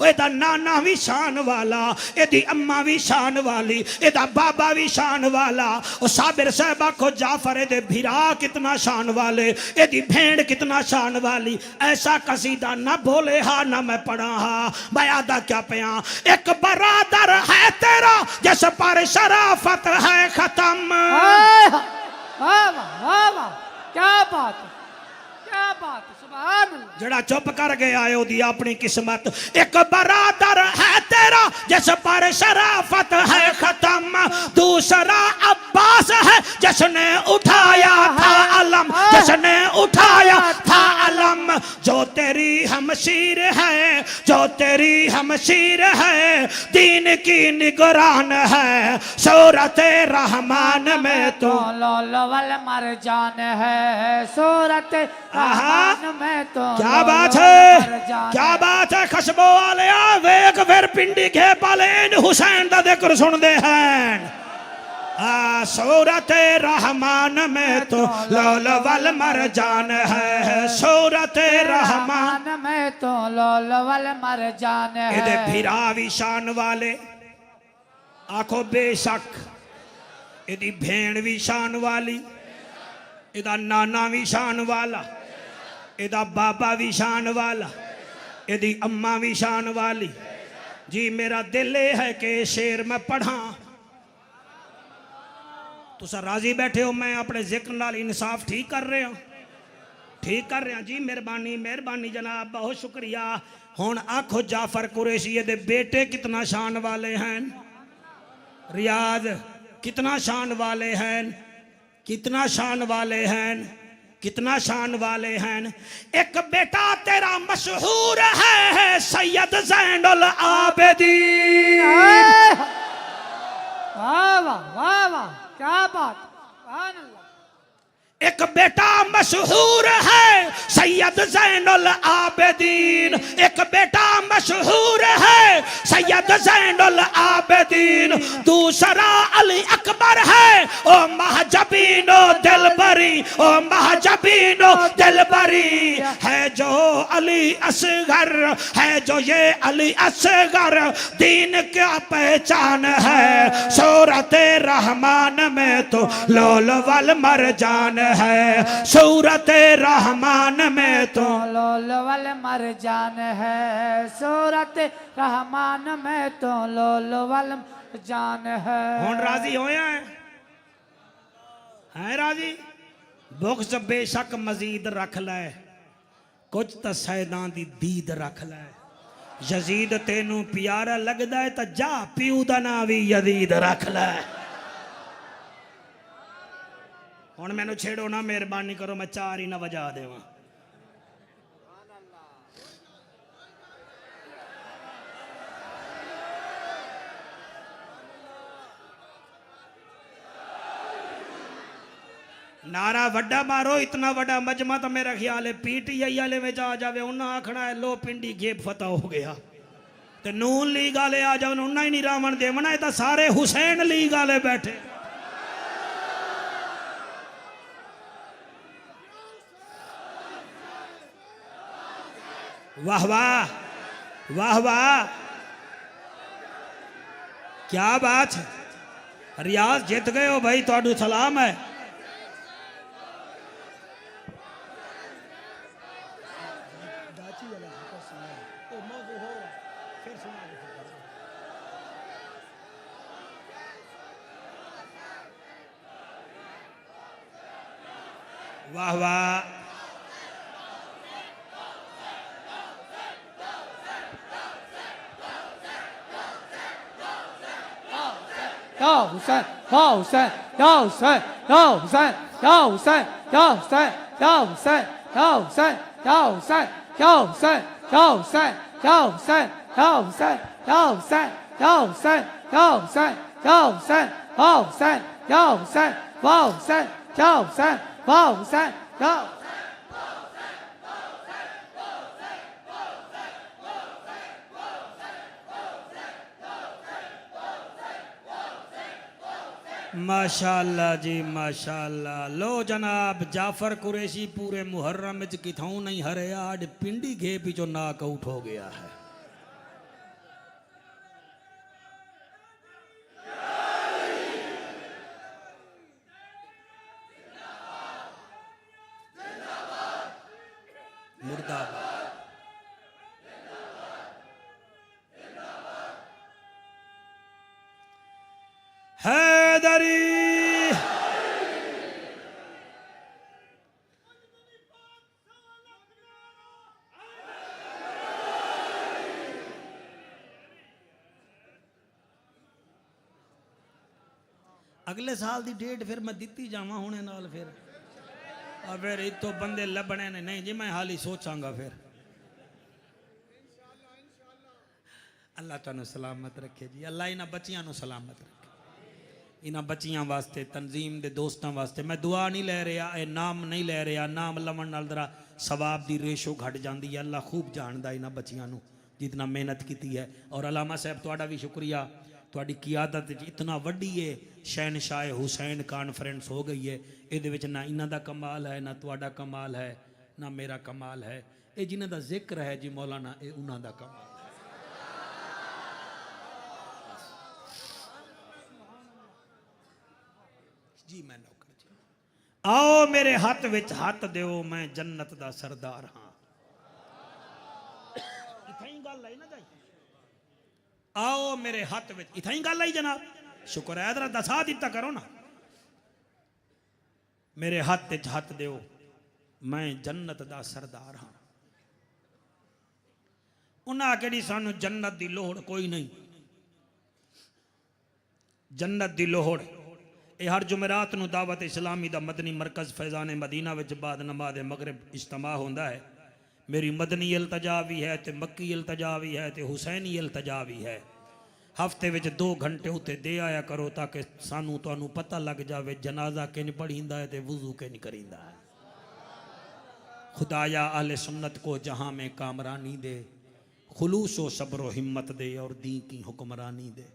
एदा नाना भी शान वाला, एदी अम्मा भी शान वाली, एदा बाबा भी शान वाला। और साबिर साहबा को जाफर दे भिरा कितना शान वाले, एदी भेड़ कितना शान वाली। ऐसा कसीदा ना बोले हा ना मैं पढ़ा हा, मैं आदा क्या पया। एक बरादर है तेरा जिस पर शराफत है खत्म। वाह वाह वाह, क्या बात है, क्या बात है, सुभान अल्लाह। जड़ा चुप कर गया है ओदी अपनी किस्मत। एक बरादर है तेरा जिस पर शराफत है खत्म, दूसरा अब्बास है जिसने उठाया था अलम, जिसने उठाया था अलम। जो तेरी हमशीर है, जो तेरी हमशीर है, दीन की निगरान है सूरत रहमान में तो लौल वल मरजान है सूरत रहमान में तो। क्या बात है, क्या बात है। खशबो वाले वेख फिर पिंडी के पाले हुसैन दा जिक्र सुनदे हैं। सूरत रहमान में तो लौल वल मरजान है सूरत रहमान में तो लौल वल मरजान है। इधे भिरा भी शान वाले आखो बेशक, इदी भेड़ भी शान वाली, इदा नाना भी शान वाला, इदा बाबा भी शान वाला, इदी अम्मा भी शान वाली। जी मेरा दिल है कि शेर में पढ़ा, तुसा राजी बैठे हो, मैं अपने जिक्र नाल इंसाफ ठीक कर रहे हो, ठीक कर रहे हैं जी। मेहरबानी मेहरबानी जनाब, बहुत शुक्रिया। हुण आखो जाफर कुरैशी दे बेटे कितना शान वाले हैं, रियाज कितना शान वाले हैं, कितना शान वाले हैं, कितना शान वाले हैं। एक बेटा तेरा मशहूर है सैयद ज़ैनुल आबिदीन। वाह वाह वाह वाह, क्या बात, सुभान अल्लाह। एक बेटा मशहूर है सैयद ज़ैनुल आबिदीन, एक बेटा मशहूर है सैयद ज़ैनुल आबिदीन। दूसरा अली अकबर है ओ महजबीनो दिलबरी, ओ महजबीनो दिलबरी। है जो अली असगर, है जो ये अली असगर, दीन क्या पहचान है सूरत रहमान में तो लौल वल मरजान है सूरत रहमान में तो लौल वल मरजान है सूरत रहमान में तो लौल वल मरजान है। हुण राजी होया है राजी। बुक्स बेशक मजीद रख लै, कुछ तो सैदां दी दीद रख लै। यजीद तेनू प्यारा लगदा है तो जा प्यू दा ना भी यजीद रख लै। हुण मैनू छेड़ो ना, मेहरबानी करो, मैं चार ही ना वजा देवां। नारा वड्डा मारो, इतना वड्डा मजमा तो मेरा ख्याल है PTI वाले में जा जावे, उन्हें आखना है लो पिंडी गेप फतह हो गया। तो नून लीग वाले आ जाओ, उन्हें ही नहीं रावण देवना, ये तो सारे हुसैन लीग वाले बैठे। वाह वाह वाह वाह, क्या बात है। रियाज जीत गए हो भाई, तुहानू सलाम है। वाह वाह, या हुसैन या हुसैन या हुसैन या हुसैन या हुसैन या हुसैन या हुसैन या हुसैन या हुसैन या हुसैन या हुसैन या हुसैन या हुसैन या हुसैन या हुसैन या हुसैन या हुसैन या हुसैन या हुसैन वाह हुसैन या हुसैन वाह हुसैन या माशाअल्लाह जी माशाअल्लाह। लो जनाब जाफर कुरैशी पूरे मुहर्रम च किथों नहीं हरिया, अज पिंडी घे पिछो नाक आउट हो गया है। मुर्दाबाद। हैदरी अगले साल की डेट फिर मैं दिती जावा हुणे नाल फिर इतो बंदे लभने ने नहीं जी, मैं हाल ही सोचांगा फिर। अल्लाह तुहानू सलामत रखे जी, अल्लाह इन्हां बच्चियां नू सलामत रखे, इन्हां बच्चियां वास्ते तंजीम दे दोस्तां वास्ते। मैं दुआ नहीं लै रहा, नाम नहीं लै रहा, नाम लवन नाल जरा सवाब दी रेशो घट जाती है। अल्लाह खूब जानदा इन्हां बच्चियां नू जितना मेहनत की है। और अलामा साहब तुहाडा भी शुक्रिया, तुहाडी क़ियादत इतना वड्डी है, शहनशाह हुसैन कॉन्फ्रेंस हो गई है। ये ना इन्हां दा कमाल है, ना तुहाडा कमाल है, ना मेरा कमाल है। ये जिन्हां दा जिक्र है जी मौलाना, ये उन्हां दा कमाल है। जी मैं नौकर जी, आओ मेरे हाथ विच हाथ दिओ, मैं जन्नत दा सरदार हाँ। इथाई गल आई ना जाई, आओ मेरे हाथ विच, इथाई गल आई जनाब। शुक्र है, जरा दसा दिता करो ना। मेरे हाथ विच हाथ दिओ, मैं जन्नत दा सरदार हाँ। उन्हां आखेड़ी सानू जन्नत दी लोड़ कोई नहीं, जन्नत दी लोड़ ये हर जुमेरात नू दावत इस्लामी दा मदनी मरकज़ फैज़ान मदीना विच बाद नमाज मगरिब इज्तिमा होंदा है। मेरी मदनी इल्तजा भी है, ते मक्की इल्तजा भी है, ते हुसैनी इल्तजा भी है। हफ्ते विच 2 घंटे उत्ते दे आया करो, ताकि सानू तुहानू पता लग जाए जनाजा किंज पढ़ींदा है ते वुजू किंज करींदा है। खुदाया अहले सुन्नत को जहां में कामरानी दे, खुलूस व सब्र व हिम्मत दे, और दी की हुक्मरानी दे।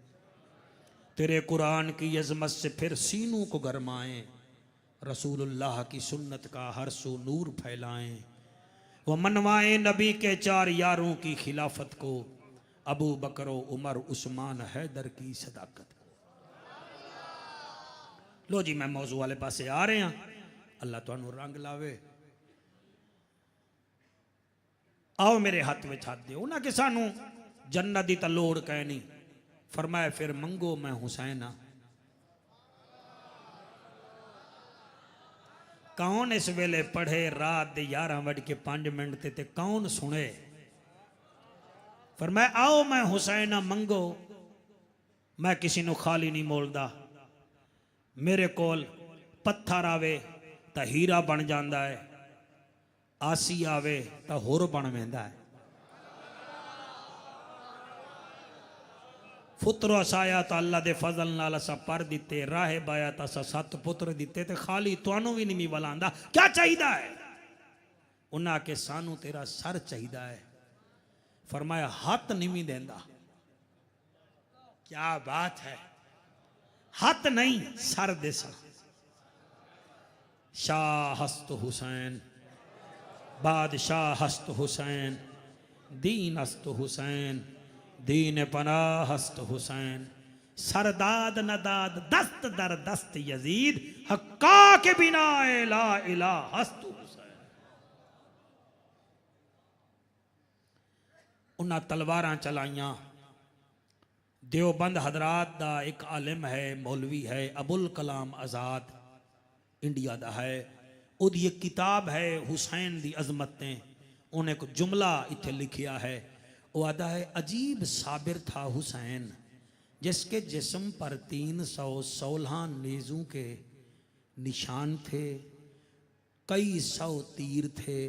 तेरे कुरान की अज़मत से फिर सीनों को गरमाएं, रसूलुल्लाह की सुन्नत का हर सू नूर फैलाएं। वो मनवाएं नबी के 4 यारों की खिलाफत को, अबू बकर उमर उस्मान हैदर की सदाकत को। लो जी मैं मौजू वाले पासे आ रहे हैं, अल्लाह तुहानू रंग लावे। आओ मेरे हाथ में हाथ दे, उन्हें कि सानू जन्नत दी तां लोड़ कै नहीं। फरमाया फिर मंगो, मैं हुसैन हाँ। कौन इस वेले पढ़े रात दे 11:05 ते कौन सुने। फरमाया आओ मैं हुसैन हाँ, मंगो, मैं किसी नू खाली नहीं मोलदा। मेरे कोल पत्थर आवे तो हीरा बन जाता है, आसी आवे तो होर बन वेंदा है। पुत्र असाया तो अल्लाह दे फजल नाल असा पर दिते, राहे बाया तो असा 7 पुत्र दिते, ते खाली तुहानू भी नहीं वलांदा। क्या चाहिदा है? उन्हें आके सानू तेरा सर चाहिदा है। फरमाया हाथ नहीं देंदा। क्या बात है, हाथ नहीं सर देसा। शाह हस्त हुसैन, बादशाह हस्त हुसैन, दीन हस्त हुसैन, दीन पनाह हस्त हुसैन, सरदाद नदाद दस्त दर दस्त यजीद, हक्का के बिना ला इला हस्त हुसैन। उन्हें तलवारां चलाइयां। देवबंद हजरात दा एक आलिम है, मौलवी है, अबुल कलाम आज़ाद, इंडिया दा है। उदी एक किताब है हुसैन दी अजमतें। उन्हें एक जुमला इत्थे लिखिया है, वो आदा है अजीब साबिर था हुसैन, जिसके जिस्म पर 316 नेज़ों के निशान थे, कई 100 तीर थे,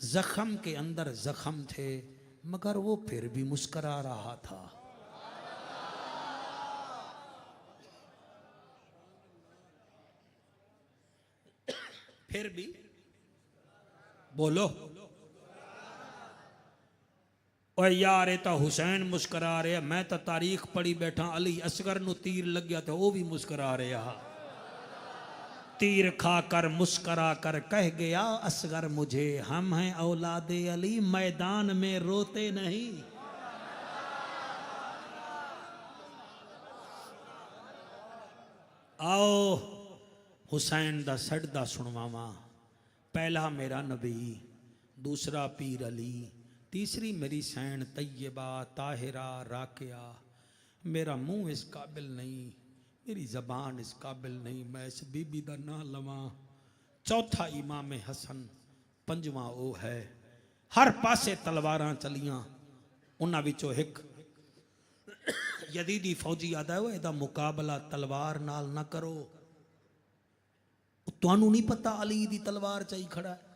जख्म के अंदर जख्म थे, मगर वो फिर भी मुस्करा रहा था। फिर भी बोलो। और यार ये तो हुसैन मुस्करा रहे, मैं तो तारीख पढ़ी बैठा, अली असगर नु तीर लग गया तो वो भी मुस्करा रहा। तीर खाकर मुस्करा कर कह गया असगर मुझे, हम हैं औलादे अली, मैदान में रोते नहीं। आओ हुसैन दा सजदा सुनवावा। पहला मेरा नबी, दूसरा पीर अली, तीसरी मेरी सैन तैयबा ताहिरा राकिया। मेरा मुंह इस काबिल नहीं, मेरी जबान इस काबिल नहीं, मैं इस बीबी दा ना लवा। चौथा इमाम हसन, पंजवा वो है। हर पासे तलवारां चलियां, उन्हां विचों एक यदीदी फौजी आदा है, ਇਹਦਾ मुकाबला तलवार नाल ना करो। ਤੁਹਾਨੂੰ नहीं पता अली दी तलवार चाही खड़ा है।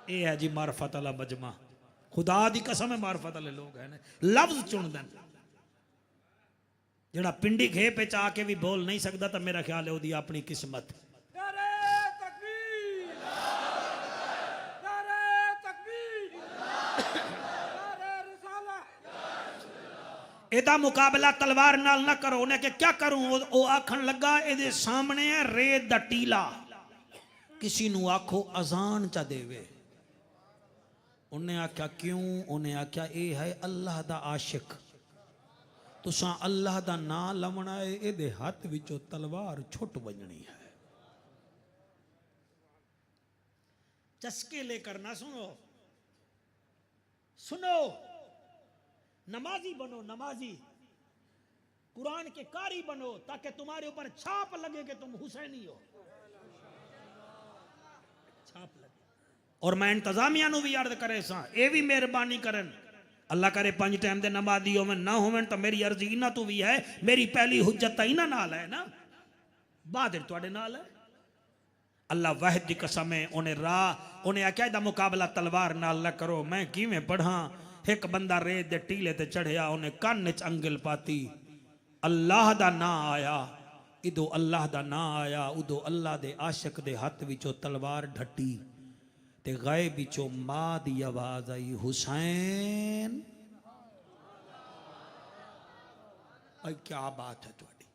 ये है जी मार्फत वाला मजमा। खुदा दी कसम है मार्फत वाले लोग हैं, लफ्ज चुन दें। जड़ा पिंडी घेप पे आके भी बोल नहीं सकता तो मेरा ख्याल है उसकी अपनी किस्मत। एदा मुकाबला तलवार नाल ना करो। उन्हें के क्या करूं, वो आखन लगा ए सामने है रेत दा टीला, किसी नू आखो अजान चा देवे। उन्हें आख्या क्यों, उन्हें आख्या ये है अल्लाह दा आशिक, तुसा अल्लाह दा ना लवना है, ए हाथ विचों तलवार छुट वजनी है। चस्के लेकर ना सुनो, सुनो। नमाजी बनो, नमाजी, कुरान के कारी बनो, ताकि तुम्हारे ऊपर छाप लगे कि तुम हुसैनी हो, छाप लगे। और मैं इंतजामिया नु भी अर्ज करे सा, ये भी मेहरबानी करन, अल्लाह करे 5 टाइम दे नमाजी होवन ना होवन तो मेरी अर्जी इन्हां तो भी है। मेरी पहली हुज्जत तो इन्हां नाल है ना, बहादुर तुहाडे नाल है। अल्लाह वाहिद दी कसम है, उन्हें आख्या इहदा मुकाबला तलवार नाल ना करो। मैं किवें पढ़ा, एक बंदा रेत दे टीले ते चढ़िया, उन्हें कान च अंगल पाती, अल्लाह दा ना आया। इदो अल्लाह दा ना आया, उदो अल्लाह दे आशिक दे हाथ विचों तलवार ढट्टी ते गायब विचों मां दी आवाज आई, हुसैन। आई क्या बात है तुहाडी,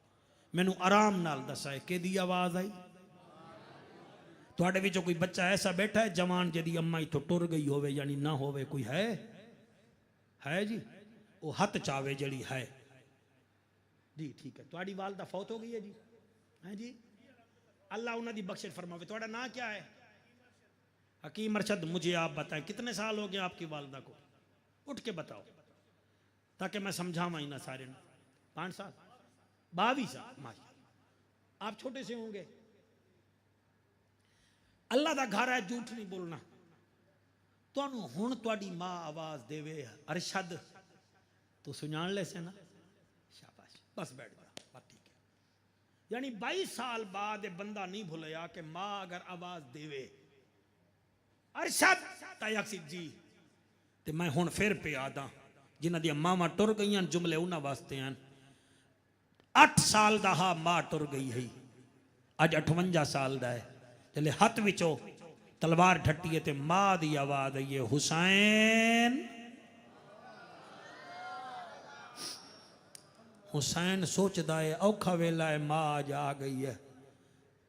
मैनू आराम नाल दसा है किहदी आवाज आई। तुहाडे विचों कोई बच्चा ऐसा बैठा है जवान जिहदी अम्मा इथों टुर गई होवे यानी ना होवे, कोई है जी? वो हथ चावे जड़ी है जी, ठीक है। तुहाडी वालदा फौत हो गई है जी, हैं जी? अल्लाह उन्हां दी बख्शिश फरमावे। तुहाडा नाम क्या है? हकीम अरशद। मुझे आप बताएं कितने साल हो गए आपकी वालदा को? उठ के बताओ ताकि मैं समझावा ही ना सारे। 5 साल, 22 साल, माशाअल्लाह। आप छोटे से होंगे। अल्लाह दा घर है, झूठ नहीं बोलना। तुहानू हुण तुहाडी मां आवाज देवे अरशद, तो सुनान ले से ना, शाबाश, बस बैठ जा, बस ठीक है। यानी 22 साल बाद बंदा नहीं भुलया कि मां अगर आवाज देवे अरशद तयक्सिद जी, तो मैं हुण फिर पे आदा जिन्हां दी मावां टुर गई, जुमले उन्हां वास्ते हैं। 8 साल दा हा मां टुर गई है, अज 58 साल दा है। चले हथ विचों तलवार ढट्टी ते मां दी आवाज आई है, हुसैन। हुसैन सोचदा है औखा वेला है, मां आज आ गई है।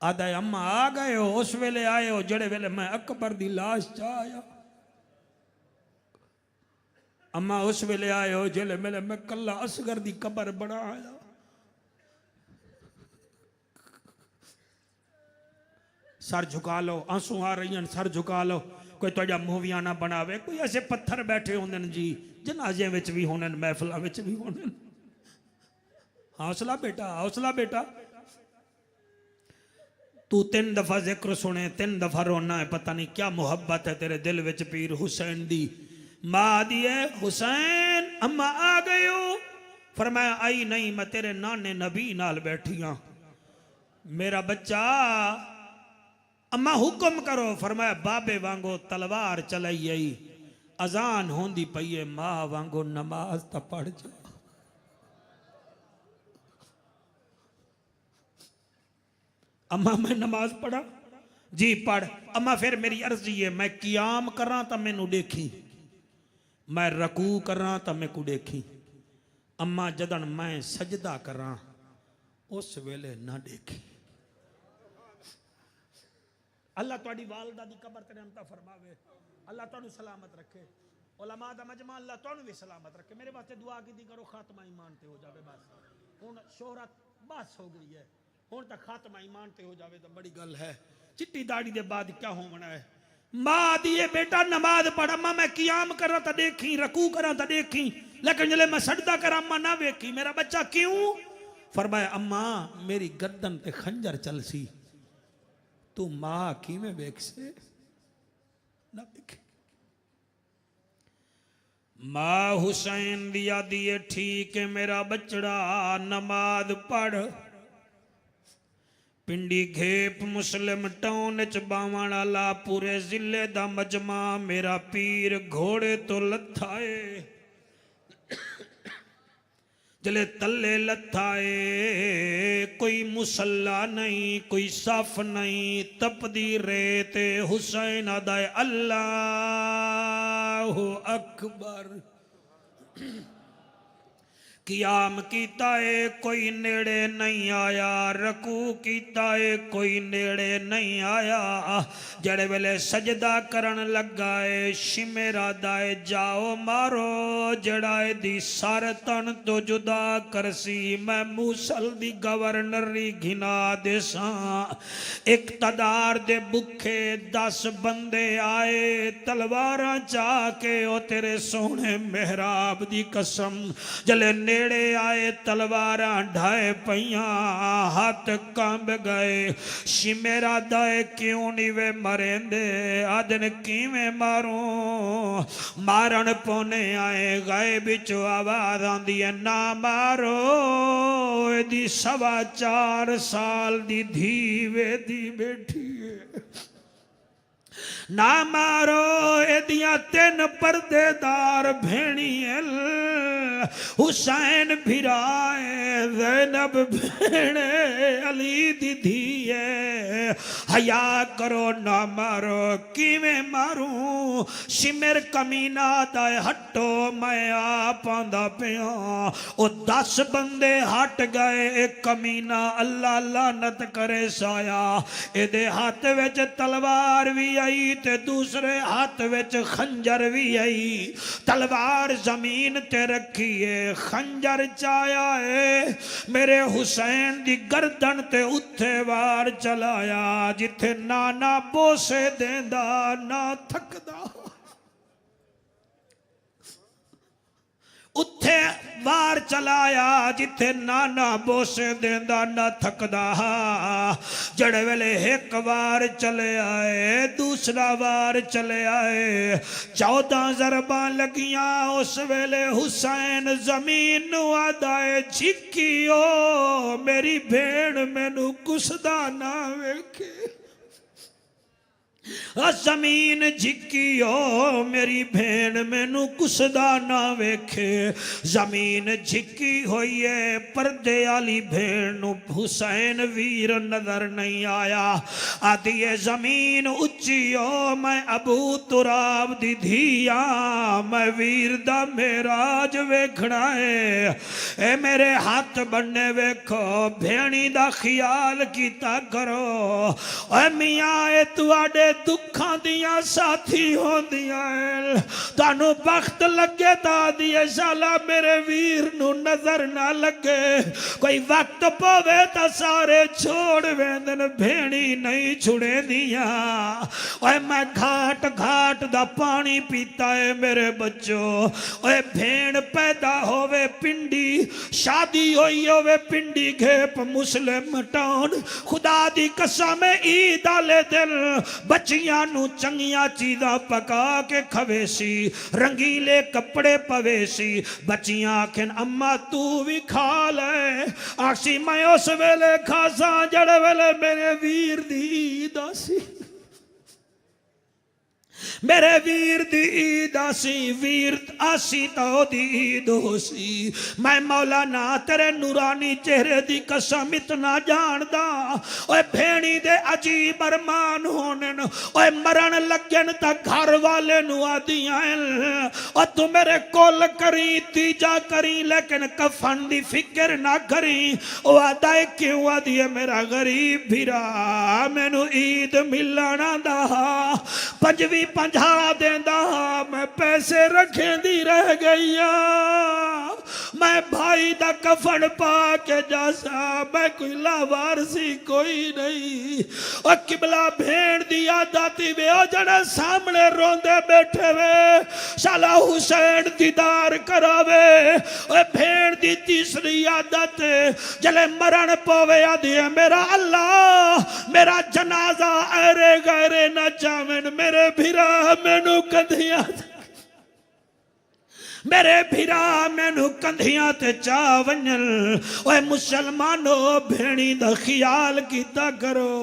आदा अम्मा आ गए हो, उस वेले आए हो जड़े वेले मैं अकबर दी लाश चा आया। अम्मा उस वेले आए हो जेले मेले मैं कला असगर दी कबर बना आया। सर झुका लो, आंसू आ रही हैं, सर झुका लो। कोई तुझा मूवियां ना बनावे। कोई ऐसे पत्थर बैठे होंगे जी, जनाजे विच भी होने, महफिलों विच भी होने। हौसला बेटा, हौसला बेटा। तू 3 दफा जिक्र सुने, 3 दफा रोना है। पता नहीं क्या मुहब्बत है तेरे दिल विच पीर हुसैन दी। मां दी है, हुसैन अम्मा आ गए हो? फरमाया आई नहीं, मैं तेरे नाने नबी नाल बैठी हाँ। मेरा बच्चा अम्मा हुक्म करो। फरमाया बाबे वांगो तलवार चलाई आई, अजान होंदी पई है, मां वांगो नमाज तो पढ़ जा। अम्मा मैं नमाज पढ़ा जी पढ़। अम्मा फिर मेरी अर्जी है मैं कियाम करा तो मैनू देखी, मैं रकू करा तो मैं को देखी। अम्मा जदन मैं सजदा करा उस वेले ना देखी। अल्लाह तुहाडी वालदा दी कबर ते रहमत फरमावे, अल्लाह तुहानू सलामत रखे, उलमा दा मजमा अल्लाह तुहानू भी सलामत रखे। मेरे वास्ते दुआ कीती करो खात्मा ईमान ते हो जावे। बस हुण शोहरत बस हो गई है, हुण तक खात्मा ईमान ते हो जावे तो बड़ी गल है। चिट्टी दाढ़ी दे बाद क्या होना है। मां दी बेटा नमाज पढ़, अम्मा मैं कियाम करा तो देखी, रकू करा तो देखी, लेकिन जले मैं सजदा करा अम्मा ना वेखी। मेरा बच्चा क्यों? फरमाया अम्मा मेरी गर्दन ते खंजर चल सी, तू मां किवें वेख से ना वेखे। मां हुसैन दिया दिए ठीक है मेरा बचड़ा नमाज पढ़। पिंडी घेप मुस्लिम टाउन च बावण वाला पूरे जिले दा मजमा मेरा पीर घोड़े तो लथाए, जले तले लथाए कोई मुसल्ला नहीं कोई सफ नहीं, तपदी रेत हुसैन अदाए अल्लाहु अकबर। कियाम कीता है कोई नेड़े नहीं आया, रकू कीता है कोई नेड़े नहीं आया। जड़े वेले सजदा करन लगा है शिमेरा दाए जाओ मारो, जड़ाए दी सर तन तो जुदा करसी। मैं मूसल दी गवर्नरी घिना देसा, इकतदार दे भुखे 10 बंदे आए तलवारां चाके ओ तेरे सोने मेहराब दी कसम। जले नेड़े आए तलवारां ढाए पईयां हाथ कंब गए। शिमेरा दाए क्यों नहीं वे मरेंदे, आदन किवें मारूं, मारन पौने आए गए बिचो आवाज आंदी है ना मारो। एदी 4.25 साल दी धी वेदी बैठी है, ना मारो एदियां 3 पर्देदार भेणियां। हुसैन भिराए ज़ैनब भेणे अली दी धीए, हया करो ना मारो किवें मारूं। शिमर कमीना दाए हटो मैं आप आंदा पिया। ओ 10 बंदे हट गए, एक कमीना अल्लाह लानत करे साया। एदे हाथ विच तलवार भी आई ते दूसरे हाथ विच खंजर भी आई। तलवार जमीन ते रखी है, खंजर चाया है मेरे हुसैन दी गर्दन ते उत्थे वार चलाया, जिथे नाना बोसे देंदा ना थकदा। उत्थे वार चलाया जिथे नाना बोसे देंदा ना थकदा। जड़े वेले एक वार चले आए दूसरा वार चले आए, 14 ज़रबां लगियां। उस वेले हुसैन जमीन नू आदाए झिकियो मेरी भेड़ मैनू कुसदा ना वेखे। जमीन झिकियो मेरी भेड़ मैनू कुसदा ना वेखे। जमीन झिकी हुई है, पर्दे आली भेड़ नू हुसैन वीर नजर नहीं आया। आदि ये जमीन उच्ची हो मैं अबू तुराब दी धीया, मैं वीर दा मेराज वेखना है। ए मेरे हाथ बनने वेखो भेणी दा ख्याल कीता करो। ए मियां ए तुआडे दुखां दियां साथी होंदियां, तानू बख्त लगे दी शाला मेरे वीर नू नजर ना लगे। कोई वक्त पवे तो सारे छोड़ वेंदन, भेणी नहीं छुड़े दिया। ओए मैं घाट घाट दा पानी पीता है मेरे बच्चो। ओए भेड़ पैदा होवे पिंडी, शादी होई होवे पिंडी घेप मुस्लिम टाउन, खुदा दी कसम ईद आले दिन बच्चियां नू चंगियां चीज़ां पका के खवेसी, रंगीले कपड़े पवेसी। बच्चियां आखन अम्मा तू भी खा ले, आखसी मैं उस वेले खासा जड़े वेले मेरे वीर दी दासी। मेरे वीर दी ईद आसी वीर आसी तो दी ईद होसी मैं मौला ना तेरे नूरानी चेहरे दी कसम इतना जानदा ओए भेणी दे अजीब अरमान होने ओए मरण लगन ता घर वाले नु आदियां और तू मेरे कोल करी तीजा करी लेकिन कफन दी फिक्र ना करी ओ आदा क्यों आदि है मेरा गरीब भीरा मैनू ईद मिलना दा पंजवी पंजा देंदा मैं पैसे रखे दी रह गई मैं भाई दा कफन पा के जासा मैं कोई लावारसी कोई नहीं और किबला भेड़ दी आदती वे ओ जड़े सामने रोंदे बैठे वे शाला हुसैन दीदार करावे ओ भेड़ दी तीसरी आदत जले मरण पवे आदि मेरा अल्लाह मेरा जनाजा अरे गरे न जावन मेरे भिरा मैनू कंधियां मेरे भिरा मैनू कंधियां ते चा वंजन ओए मुसलमानो भेणी दा ख्याल कीता करो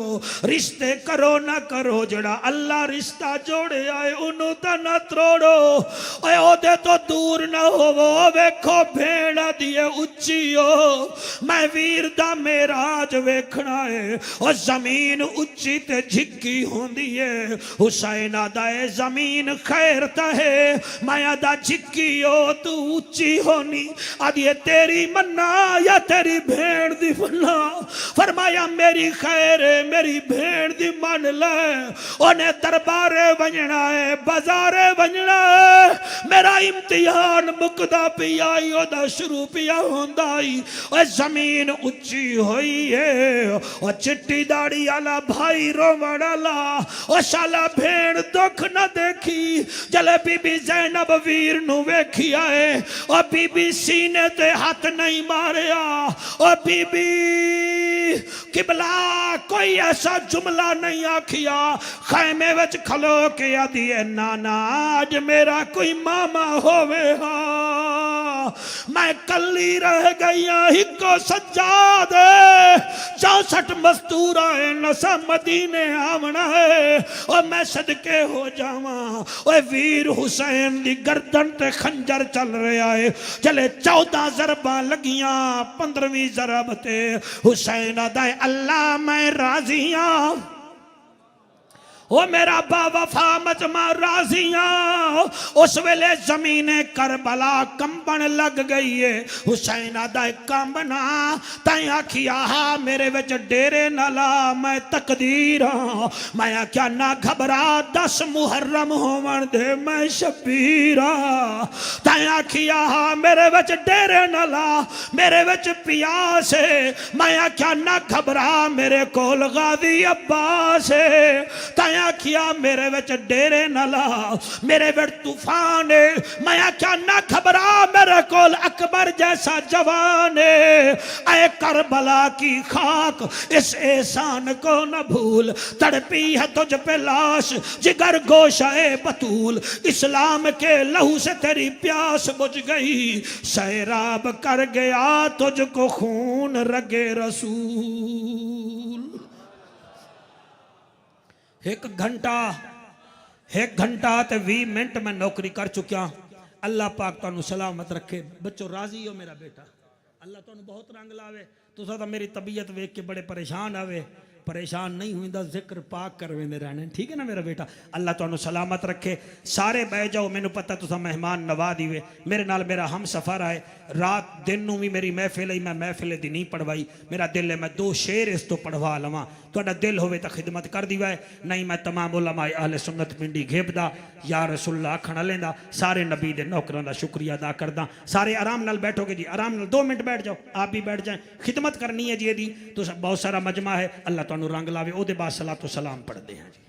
रिश्ते करो ना करो जड़ा अल्लाह रिश्ता जोड़े आए उन्हों ता ना तोड़ो ओए ओदे तो दूर ना होवो वेखो भेड़ा दिए उच्ची हो मैं वीर दा मेराज वेखना है ओ जमीन उच्ची ते झिक्की होंदी है हुसैन आदा है जमीन खैरता है मैं आदा झिक्की तू ऊंची होनी आदि तेरी मन्ना या तेरी भेड़ दी मन्ना फरमाया मेरी खैर मेरी भेड़ दी मन ले उन्हें दरबारे वंजना है बाजारे वंजना है मेरा इम्तिहान मुकदा पिया ओदा शुरू पिया होंदा ही ओ जमीन उच्ची हुई है ओ चिट्टी दाढ़ी आला भाई रोवण आला ओ शाला भेड़ दुख न देखी जले बीबी जैनब वीर नु वेखी और बीबी सीने ते हाथ नहीं मारिया और बीबी किबला कोई ऐसा जुमला नहीं आखिया खैमे विच खलो के आदि नाना आज मेरा कोई मामा होवे मैं कली रह गई हिको सज्जाद 64 मस्तूर आए नसा मदीने आवना है और मैं सदके हो जावा ओए वीर हुसैन दी गर्दन ते खंजर चल रहा है चले 14 जरबा लगियां 15वीं जरब ते हुसैन आदा अल्लाह मैं राजी हां ओ मेरा बावफा मजमा राजिया उस वेले जमीने करबला कंबन लग गई है हुसैन आदा कंबना तै आखिया हा मेरे विच डेरे न ला मैं तकदीर हां मैं क्या ना घबरा 10 मुहर्रम होवन दे मैं शबीर हां तै आखिया हा मेरे विच डेरे न ला मेरे विच प्यास है मैं क्या ना घबरा मेरे कोल गाजी अब्बास है तै आखिया मेरे विच डेरे न ला मेरे विच तूफान है मैं आख्या ना घबरा मेरे कोल अकबर जैसा जवान है ऐ करबला की खाक इस एहसान को न भूल तड़पी है तुझ पे लाश जिगर गोशाए बतूल इस्लाम के लहू से तेरी प्यास बुझ गई सैराब कर गया तुझको खून रगे रसूल एक घंटा ते 20 मिनट में नौकरी कर चुकिया अल्लाह पाक तुहानू सलामत रखे बच्चों राजी हो मेरा बेटा अल्लाह तुहानू बहुत रंग लावे तुसा तो मेरी तबीयत वेख के बड़े परेशान आवे परेशान नहीं हुई जिक्र पाक करवेंदे रहने ठीक है ना मेरा बेटा अल्लाह तुहानू सलामत रखे सारे बह जाओ मैनू पता तुसा मेहमान नवाज दिवे मेरे नाल मेरा हम सफ़र आए रात दिन नू भी मेरी महफिल ही मैं महफिल दी नहीं पढ़वाई मेरा दिल है मैं 2 शेर इस तो पढ़वा लवां तुहाडा दिल होवे तो खिदमत कर दी है नहीं मैं तमाम उलमा अहले सुन्नत पिंडी घेबदा या रसूलुल्लाह आखण लेंदा सारे नबी दे नौकरां दा शुक्रिया अदा करदा सारे आराम नाल बैठोगे जी आराम नाल 2 मिनट बैठ जाओ आप भी बैठ जाएं खिदमत करनी है जी एदी तो बहुत सारा मजमा है अल्लाह तुहानू रंग लावे ओदे बाद सलातो सलाम पढ़ते हैं जी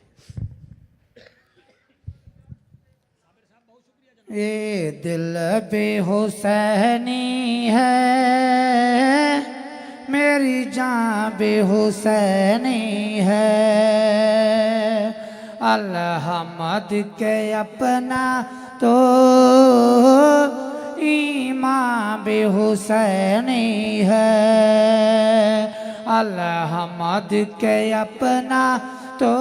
ये दिल बेहुसैनी है मेरी जान बेहुसैनी है अल्लाह मद के अपना तो ईमान बेहुसैनी है अल्लाह मद के अपना तो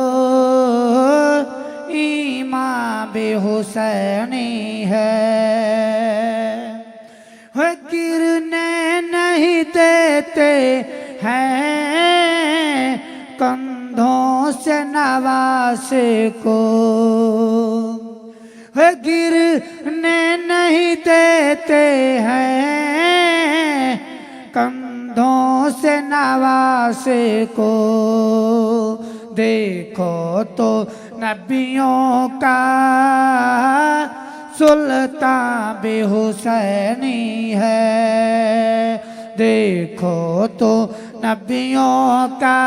ईमान बेहुसैनी है। गिरने नहीं देते हैं कंधों से नवासे को, गिरने नहीं देते हैं कंधों से नवासे को। देखो तो नबियों का सुल्तान बेहुसैनी है। देखो तो नबियों का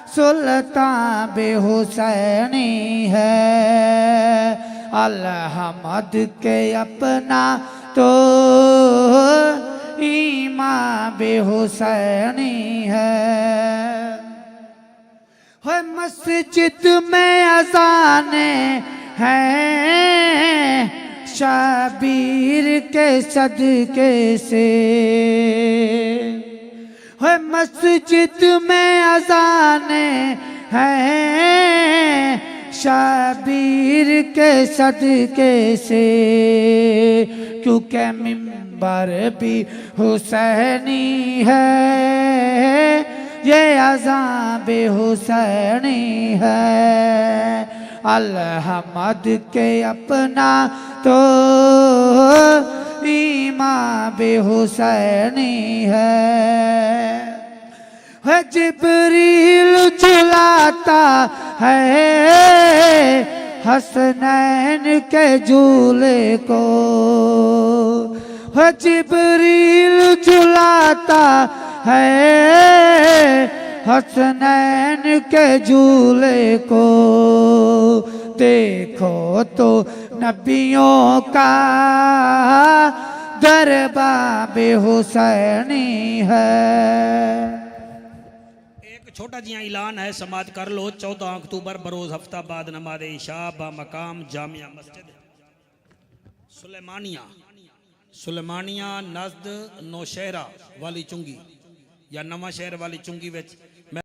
सुल्तान बेहुसैनी है। अलहमद के अपना तो ईमान बेहुसैनी है। मस्जिद में अज़ाने हैं शबीर के सदके से। मस्जिद में अज़ाने हैं शबीर के सदके से। क्योंकि मिंबर भी हुसैनी है, ये अज़ान बेहुसैनी है। अलहमद के अपना तो ईमान बेहुसैनी है। जिब्रील झुलाता है हसनैन के झूले को। जिब्रील झुलाता है हसनैन के झूले को। देखो तो नबियों का दरबार बेहुसैनी है। एक छोटा जिहा ऐलान है, समाज कर लो। 14 अक्टूबर बरोज हफ्ता बाद नमाज इशा बा मकाम जामिया मस्जिद सुलेमानिया नज़द नौशहरा वाली चुंगी या नवा शहर वाली चुंगी विच